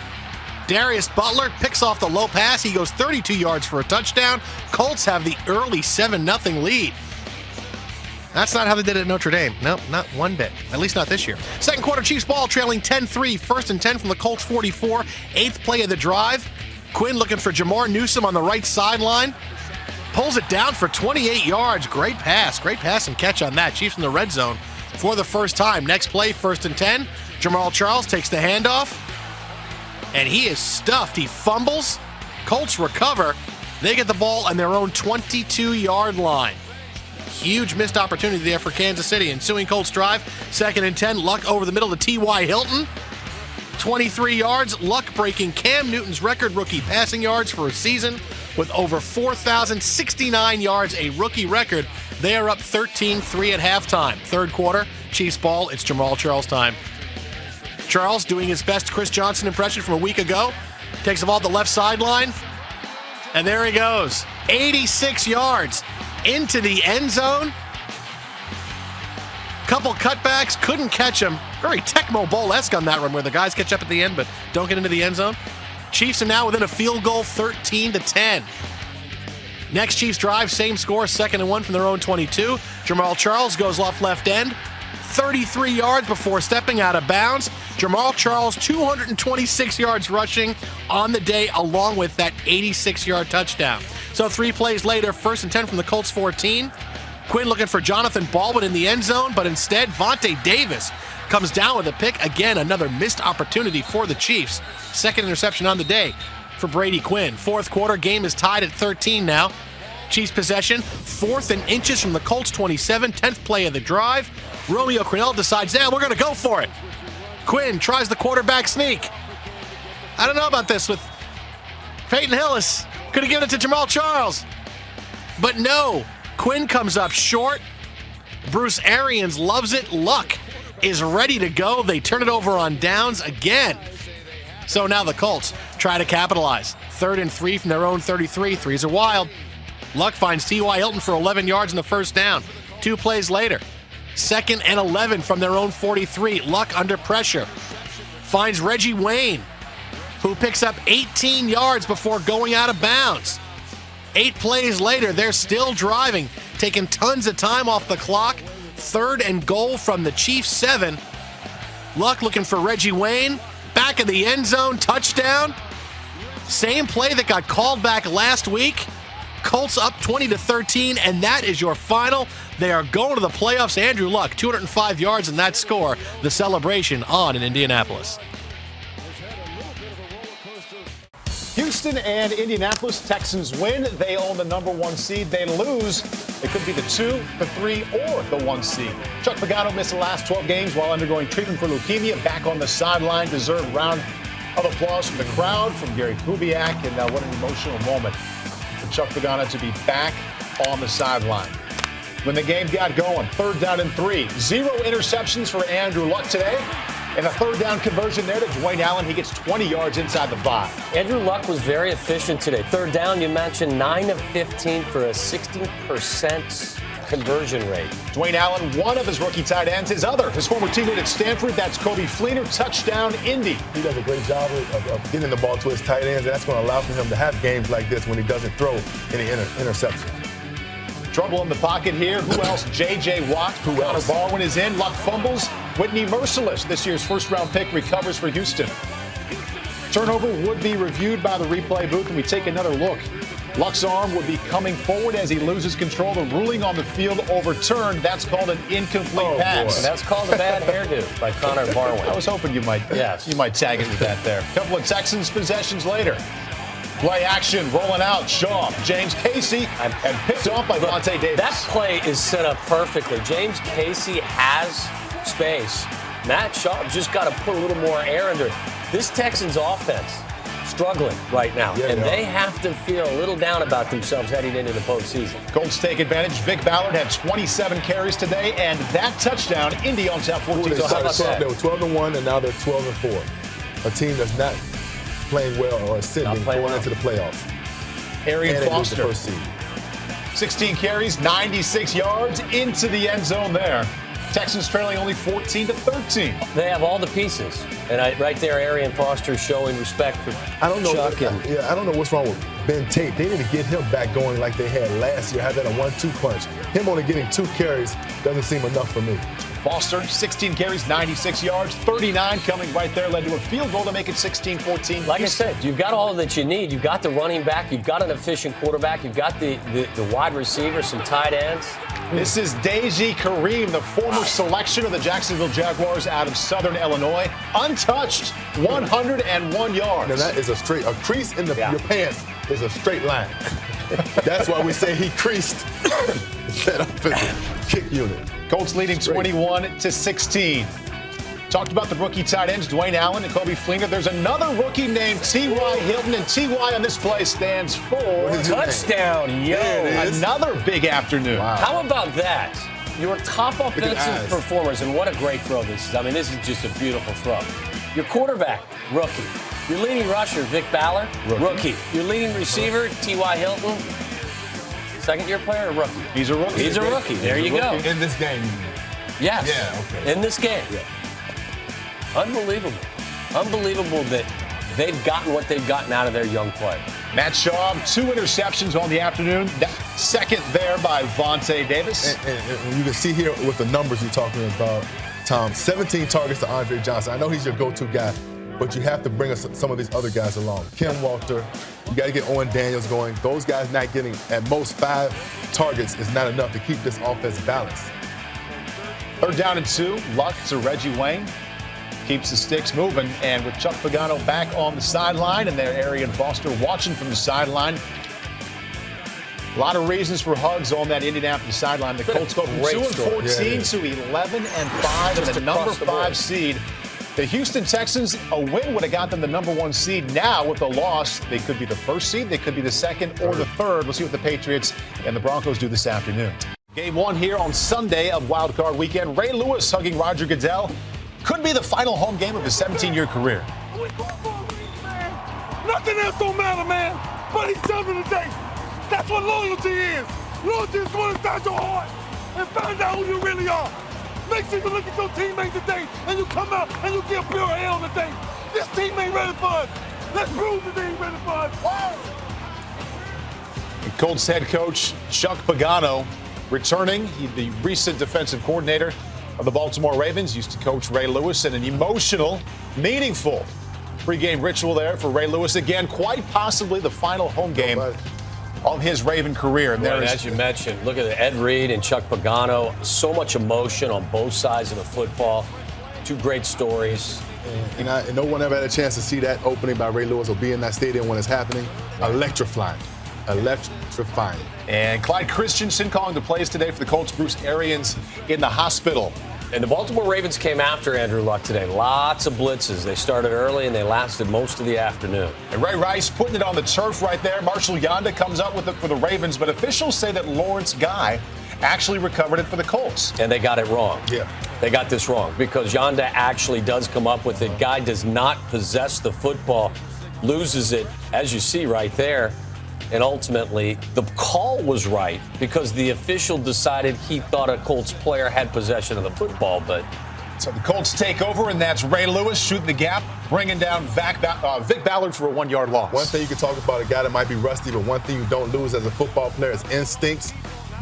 Darius Butler picks off the low pass. He goes 32 yards for a touchdown. Colts have the early 7-0 lead. That's not how they did it at Notre Dame. Nope, not one bit. At least not this year. Second quarter, Chiefs ball trailing 10-3. 1st and 10 from the Colts 44. 8th play of the drive. Quinn looking for Jamar Newsome on the right sideline. Pulls it down for 28 yards. Great pass and catch on that. Chiefs in the red zone for the first time. Next play, 1st and 10. Jamal Charles takes the handoff, and he is stuffed. He fumbles. Colts recover. They get the ball on their own 22-yard line. huge missed opportunity there for Kansas City. Ensuing Colts drive, 2nd and 10. Luck over the middle to T.Y. Hilton. 23 yards. Luck breaking Cam Newton's record rookie passing yards for a season with over 4,069 yards, a rookie record. They are up 13-3 at halftime. Third quarter, Chiefs ball. It's Jamal Charles time. Charles doing his best Chris Johnson impression from a week ago. Takes the ball to the left sideline. And there he goes. 86 yards into the end zone. Couple cutbacks, couldn't catch him. Very Tecmo Bowl-esque on that run where the guys catch up at the end but don't get into the end zone. Chiefs are now within a field goal, 13-10. Next Chiefs drive, same score, 2nd and 1 from their own 22. Jamal Charles goes off left end. 33 yards before stepping out of bounds. Jamal Charles, 226 yards rushing on the day, along with that 86-yard touchdown. So 3 plays later, 1st and 10 from the Colts 14. Quinn looking for Jonathan Baldwin in the end zone, but instead, Vontae Davis comes down with a pick. Again, another missed opportunity for the Chiefs. 2nd interception on the day for Brady Quinn. Fourth quarter, game is tied at 13 now. Chiefs possession, 4th and inches from the Colts 27, 10th play of the drive. Romeo Crennel decides, we're going to go for it. Quinn tries the quarterback sneak. I don't know about this with Peyton Hillis. Could have given it to Jamal Charles. But no, Quinn comes up short. Bruce Arians loves it. Luck is ready to go. They turn it over on downs again. So now the Colts try to capitalize. 3rd and 3 from their own 33. Threes are wild. Luck finds T.Y. Hilton for 11 yards in the first down. 2 plays later. 2nd and 11 from their own 43. Luck under pressure. Finds Reggie Wayne, who picks up 18 yards before going out of bounds. 8 plays later, they're still driving, taking tons of time off the clock. 3rd and goal from the Chiefs 7. Luck looking for Reggie Wayne. Back of the end zone, touchdown. Same play that got called back last week. Colts up 20-13, and that is your final. They are going to the playoffs. Andrew Luck, 205 yards in that score. The celebration on in Indianapolis. Houston and Indianapolis Texans win. They own the number 1 seed. They lose. It could be the 2, the 3, or the 1 seed. Chuck Pagano missed the last 12 games while undergoing treatment for leukemia. Back on the sideline. Deserved round of applause from the crowd, from Gary Kubiak. And what an emotional moment for Chuck Pagano to be back on the sideline. When the game got going, 3rd down and 3. 0 interceptions for Andrew Luck today. And a 3rd down conversion there to Dwayne Allen. He gets 20 yards inside the 5. Andrew Luck was very efficient today. 3rd down, you mentioned 9 of 15 for a 60% conversion rate. Dwayne Allen, one of his rookie tight ends. His former teammate at Stanford, that's Kobe Fleener. Touchdown, Indy. He does a great job of getting the ball to his tight ends, and that's going to allow for him to have games like this when he doesn't throw any interception. Trouble in the pocket here. Who else? J.J. Watt. Who else? Baldwin is in. Luck fumbles. Whitney Merciless, this year's first-round pick, recovers for Houston. Turnover would be reviewed by the replay booth, and we take another look. Luck's arm would be coming forward as he loses control. The ruling on the field overturned. That's called an incomplete pass. And that's called a bad hairdo by Connor Barwin. I was hoping you might tag it with that there. A couple of Texans possessions later. Play action, rolling out. Shaw, James Casey, and picked off by Vontae Davis. That play is set up perfectly. James Casey has space. Matt Shaw just got to put a little more air under it. This Texans offense struggling right now, and they have to feel a little down about themselves heading into the postseason. Colts take advantage. Vic Ballard had 27 carries today, and that touchdown, Indy on top 14. So how about that? They were 12-1, and now they're 12-4. A team that's not playing well or sitting going into the playoffs. Arian Foster, the first seed. 16 carries, 96 yards into the end zone there. Texans trailing only 14-13. They have all the pieces. And right there, Arian Foster showing respect for Chuck. I don't know what's wrong with Ben Tate. They need to get him back going like they had last year. Had that a 1-2 punch. Him only getting 2 carries doesn't seem enough for me. Foster, 16 carries, 96 yards, 39 coming right there, led to a field goal to make it 16-14. Like I said, you've got all that you need. You've got the running back. You've got an efficient quarterback. You've got the wide receiver, some tight ends. This is Deji Kareem, the former selection of the Jacksonville Jaguars out of Southern Illinois. Untouched, 101 yards. Now that is a crease in your pants is a straight line. That's why we say he creased that offensive kick unit. Colts leading 21-16. Talked about the rookie tight ends, Dwayne Allen and Kobe Fleener. There's another rookie named T.Y. Hilton, and T.Y. on this play stands for touchdown. Yo, another big afternoon. Wow. How about that? Your top offensive performers, and what a great throw this is. I mean, this is just a beautiful throw. Your quarterback, rookie. Your leading rusher, Vic Ballard, rookie. Your leading receiver, T.Y. Hilton, second-year player or rookie? He's a rookie. He's a rookie. There you go. In this game. Yes. Yeah, okay. In this game. Yeah. Unbelievable. Unbelievable that they've gotten what they've gotten out of their young player. Matt Schaub, 2 interceptions on the afternoon. Second there by Vontae Davis. And you can see here with the numbers you're talking about, Tom, 17 targets to Andre Johnson. I know he's your go-to guy, but you have to bring us some of these other guys along. Kim Walter, you got to get Owen Daniels going. Those guys not getting at most 5 targets is not enough to keep this offense balanced. 3rd down and 2. Luck to Reggie Wayne. Keeps the sticks moving, and with Chuck Pagano back on the sideline and their Arian Foster watching from the sideline. A lot of reasons for hugs on that Indianapolis sideline. The Colts go from 2-14 to 11-5 and the number 5 seed. The Houston Texans, a win would have got them the number 1 seed. Now, with a loss, they could be the 1st seed, they could be the 2nd or the 3rd. We'll see what the Patriots and the Broncos do this afternoon. Game 1 here on Sunday of Wild Card Weekend. Ray Lewis hugging Roger Goodell. Could be the final home game of his 17-year career. Nothing else don't matter, man. But he's done it today. That's what loyalty is. Loyalty is going inside your heart and find out who you really are. Make sure you look at your teammates today and you come out and you give pure hell today. This team ain't ready for us. Let's prove that they ain't ready for us. Colts head coach Chuck Pagano returning. He's the recent defensive coordinator of the Baltimore Ravens, used to coach Ray Lewis, in an emotional, meaningful pregame ritual there for Ray Lewis. Again, quite possibly the final home game of his Raven career. And right, as you mentioned, look at Ed Reed and Chuck Pagano. So much emotion on both sides of the football. 2 great stories. And no one ever had a chance to see that opening by Ray Lewis or be in that stadium when it's happening. Electrifying. Electrifying. And Clyde Christensen calling the plays today for the Colts. Bruce Arians in the hospital. And the Baltimore Ravens came after Andrew Luck today. Lots of blitzes. They started early and they lasted most of the afternoon. And Ray Rice putting it on the turf right there. Marshall Yanda comes up with it for the Ravens, but officials say that Lawrence Guy actually recovered it for the Colts. And they got it wrong. Yeah. They got this wrong because Yanda actually does come up with it. Guy does not possess the football, loses it, as you see right there. And ultimately, the call was right because the official decided he thought a Colts player had possession of the football. But so the Colts take over, and that's Ray Lewis shooting the gap, bringing down Vic Ballard for a 1-yard loss. One thing you can talk about, a guy that might be rusty, but one thing you don't lose as a football player is instincts.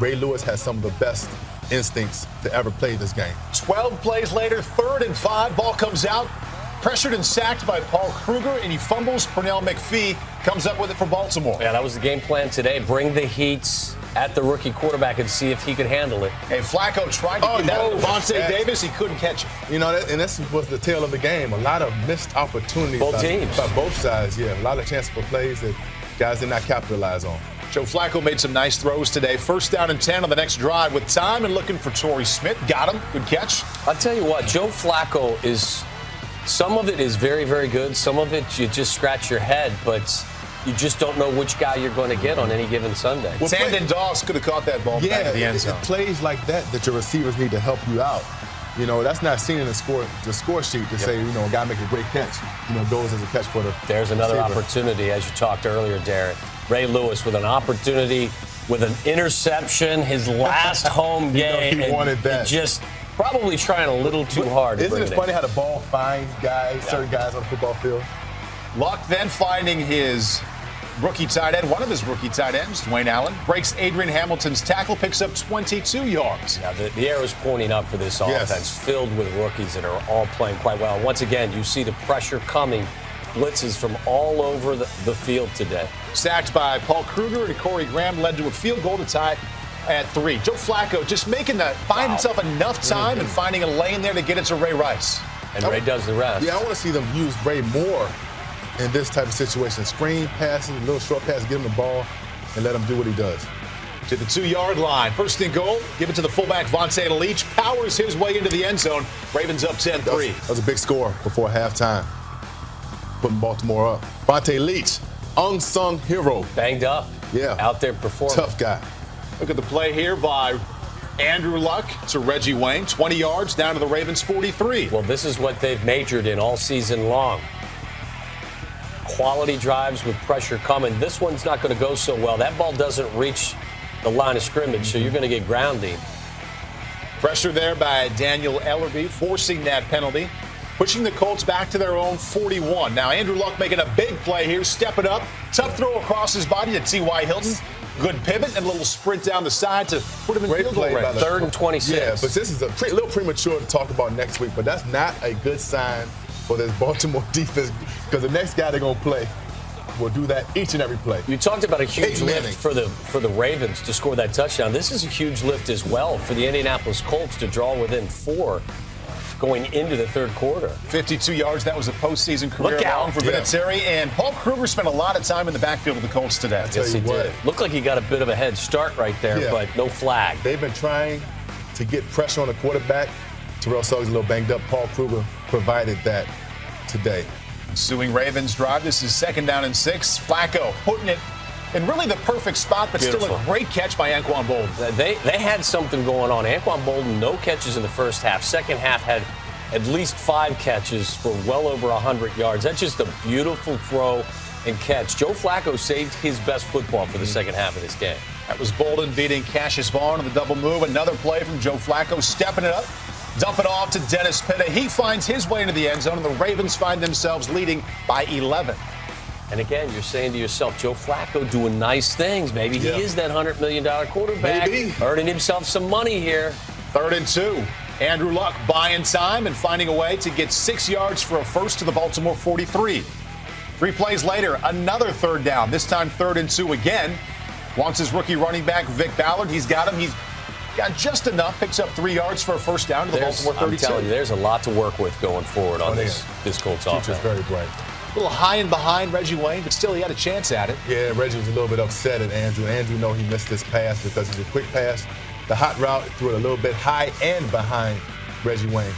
Ray Lewis has some of the best instincts to ever play this game. 12 plays later, 3rd and 5, ball comes out. Pressured and sacked by Paul Kruger, and he fumbles. Pernell McPhee comes up with it for Baltimore. Yeah, that was the game plan today. Bring the heat at the rookie quarterback and see if he could handle it. And Flacco tried to get that to Vontae Davis. He couldn't catch it. You know, and this was the tail of the game. A lot of missed opportunities both teams. By both sides, yeah. A lot of chances for plays that guys did not capitalize on. Joe Flacco made some nice throws today. 1st down and 10 on the next drive with time and looking for Torrey Smith. Got him. Good catch. I'll tell you what, Joe Flacco is... Some of it is very, very good. Some of it, you just scratch your head, but you just don't know which guy you're going to get on any given Sunday. Well, Sandon Doss could have caught that ball back at the end zone. It plays like that your receivers need to help you out. You know, that's not seen in the score sheet to say, you know, a guy make a great catch, you know, goes as a catch for the There's another receiver. opportunity, as you talked earlier, Darren. Ray Lewis with an opportunity, with an interception, his last home game. He wanted that. Just probably trying a little too hard. Isn't it funny how the ball finds guys, certain guys on the football field? Luck then finding his rookie tight end, one of his rookie tight ends, Dwayne Allen, breaks Adrian Hamilton's tackle, picks up 22 yards. Now, the arrow's pointing up for this offense, filled with rookies that are all playing quite well. Once again, you see the pressure coming, blitzes from all over the field today. Sacked by Paul Kruger and Corey Graham, led to a field goal to tie at 3. Joe Flacco just find himself enough time and finding a lane there to get it to Ray Rice. And Ray does the rest. Yeah, I want to see them use Ray more in this type of situation. Screen passes, little short pass, give him the ball. and let him do what he does. To the 2-yard line. First and goal. Give it to the fullback, Vontae Leach. Powers his way into the end zone. Ravens up 10-3. That was a big score before halftime. Putting Baltimore up. Vontae Leach, unsung hero. Banged up. Yeah. Out there performing. Tough guy. Look at the play here by Andrew Luck to Reggie Wayne. 20 yards down to the Ravens 43. Well, this is what they've majored in all season long. Quality drives with pressure coming. This one's not going to go so well. That ball doesn't reach the line of scrimmage, so you're going to get grounding. Pressure there by Daniel Ellerby, forcing that penalty, pushing the Colts back to their own 41. Now, Andrew Luck making a big play here, stepping up. Tough throw across his body to T.Y. Hilton. Good pivot and a little sprint down the side to put him in field goal range. 3rd and 26. Yeah, but this is a little premature to talk about next week, but that's not a good sign for this Baltimore defense because the next guy they're going to play will do that each and every play. You talked about a huge lift for the Ravens to score that touchdown. This is a huge lift as well for the Indianapolis Colts to draw within 4 going into the 3rd quarter. 52 yards. That was a postseason career long for Vinatieri. And Paul Kruger spent a lot of time in the backfield of the Colts today. Yes, he did. Looked like he got a bit of a head start right there, but no flag. They've been trying to get pressure on the quarterback. Terrell Suggs a little banged up. Paul Kruger provided that today. Ensuing Ravens drive. This is 2nd down and 6. Flacco putting it in really the perfect spot, but still a great catch by Anquan Bolden. They had something going on. Anquan Bolden, no catches in the first half. Second half had at least 5 catches for well over 100 yards. That's just a beautiful throw and catch. Joe Flacco saved his best football for the second half of this game. That was Bolden beating Cassius Vaughn on the double move. Another play from Joe Flacco, stepping it up. Dump it off to Dennis Pitta. He finds his way into the end zone, and the Ravens find themselves leading by 11. And again, you're saying to yourself, Joe Flacco doing nice things. Maybe he is that $100 million quarterback. Maybe. Earning himself some money here. 3rd and 2. Andrew Luck buying time and finding a way to get 6 yards for a first to the Baltimore 43. 3 plays later, another 3rd down. This time 3rd and 2 again. Wants his rookie running back, Vic Ballard. He's got him. He's got just enough. Picks up 3 yards for a first down to the Baltimore 32. I'm telling you, there's a lot to work with going forward on this Colts offense. Future's very bright. A little high and behind Reggie Wayne, but still he had a chance at it. Yeah, Reggie was a little bit upset at Andrew. Andrew know he missed this pass because it's a quick pass. The hot route threw it a little bit high and behind Reggie Wayne.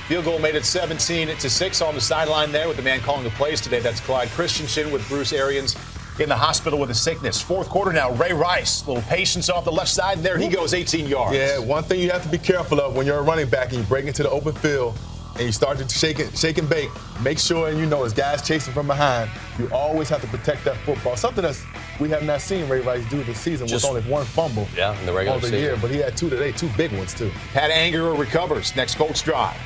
Field goal made it 17-6 on the sideline there with the man calling the plays today. That's Clyde Christensen with Bruce Arians in the hospital with a sickness. 4th quarter now, Ray Rice. A little patience off the left side, and there he goes, 18 yards. Yeah, one thing you have to be careful of when you're a running back and you break into the open field and you start to shake and bake, make sure, and you know, as guys chasing from behind, you always have to protect that football. Something that's we have not seen Ray Rice do this season with only 1 fumble in the regular season. Year, but he had 2 today, 2 big ones, too. Pat Angerer recovers. Next Colts drive.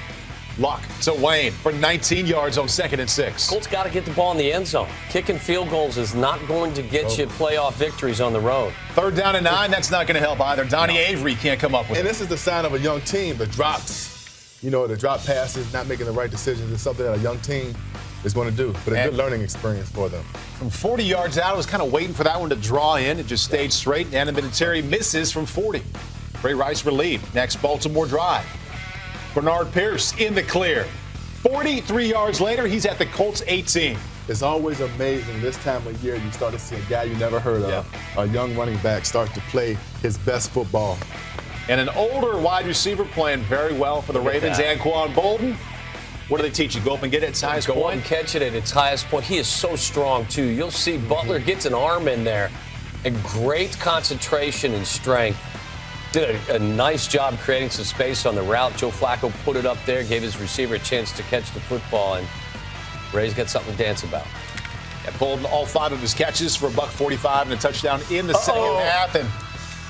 Luck to Wayne for 19 yards on 2nd and 6. Colts got to get the ball in the end zone. Kicking field goals is not going to get you playoff victories on the road. 3rd down and 9, that's not going to help either. Donnie Avery can't come up with it. And this is the sign of a young team. The drops, the drop passes, not making the right decisions is something that a young team is going to do. But a good learning experience for them. From 40 yards out, I was kind of waiting for that one to draw in. It just stayed straight. And Vinatieri misses from 40. Ray Rice relieved. Next Baltimore drive. Bernard Pierce in the clear. 43 yards later, he's at the Colts 18. It's always amazing this time of year you start to see a guy you never heard of, a young running back, start to play his best football. And an older wide receiver playing very well for the Ravens, Anquan Bolden. What do they teach you? Go up and get it at its highest point? Go and catch it at its highest point. He is so strong, too. You'll see Butler gets an arm in there. And great concentration and strength. Did a nice job creating some space on the route. Joe Flacco put it up there, gave his receiver a chance to catch the football, and Ray's got something to dance about. And Bolden all 5 of his catches for $145 and a touchdoany in the second half. And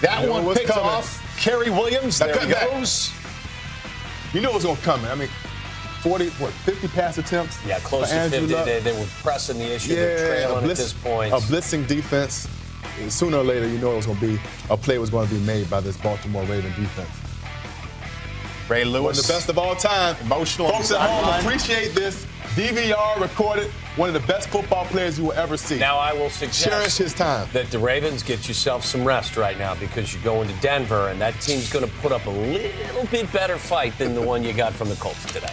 that one picked off. Kerry Williams, there he goes. You knew it was going to come. I mean, 50 pass attempts? Yeah, close to 50. They were pressing the issue. They're trailing at this point. A blitzing defense. Sooner or later, you know it was going to be a play was going to be made by this Baltimore Raven defense. Ray Lewis, one of the best of all time. Emotional. Folks at home, appreciate this. DVR recorded. One of the best football players you will ever see. Now I will suggest cherish his time. That the Ravens get yourself some rest right now because you go into Denver and that team's going to put up a little bit better fight than the one you got from the Colts today.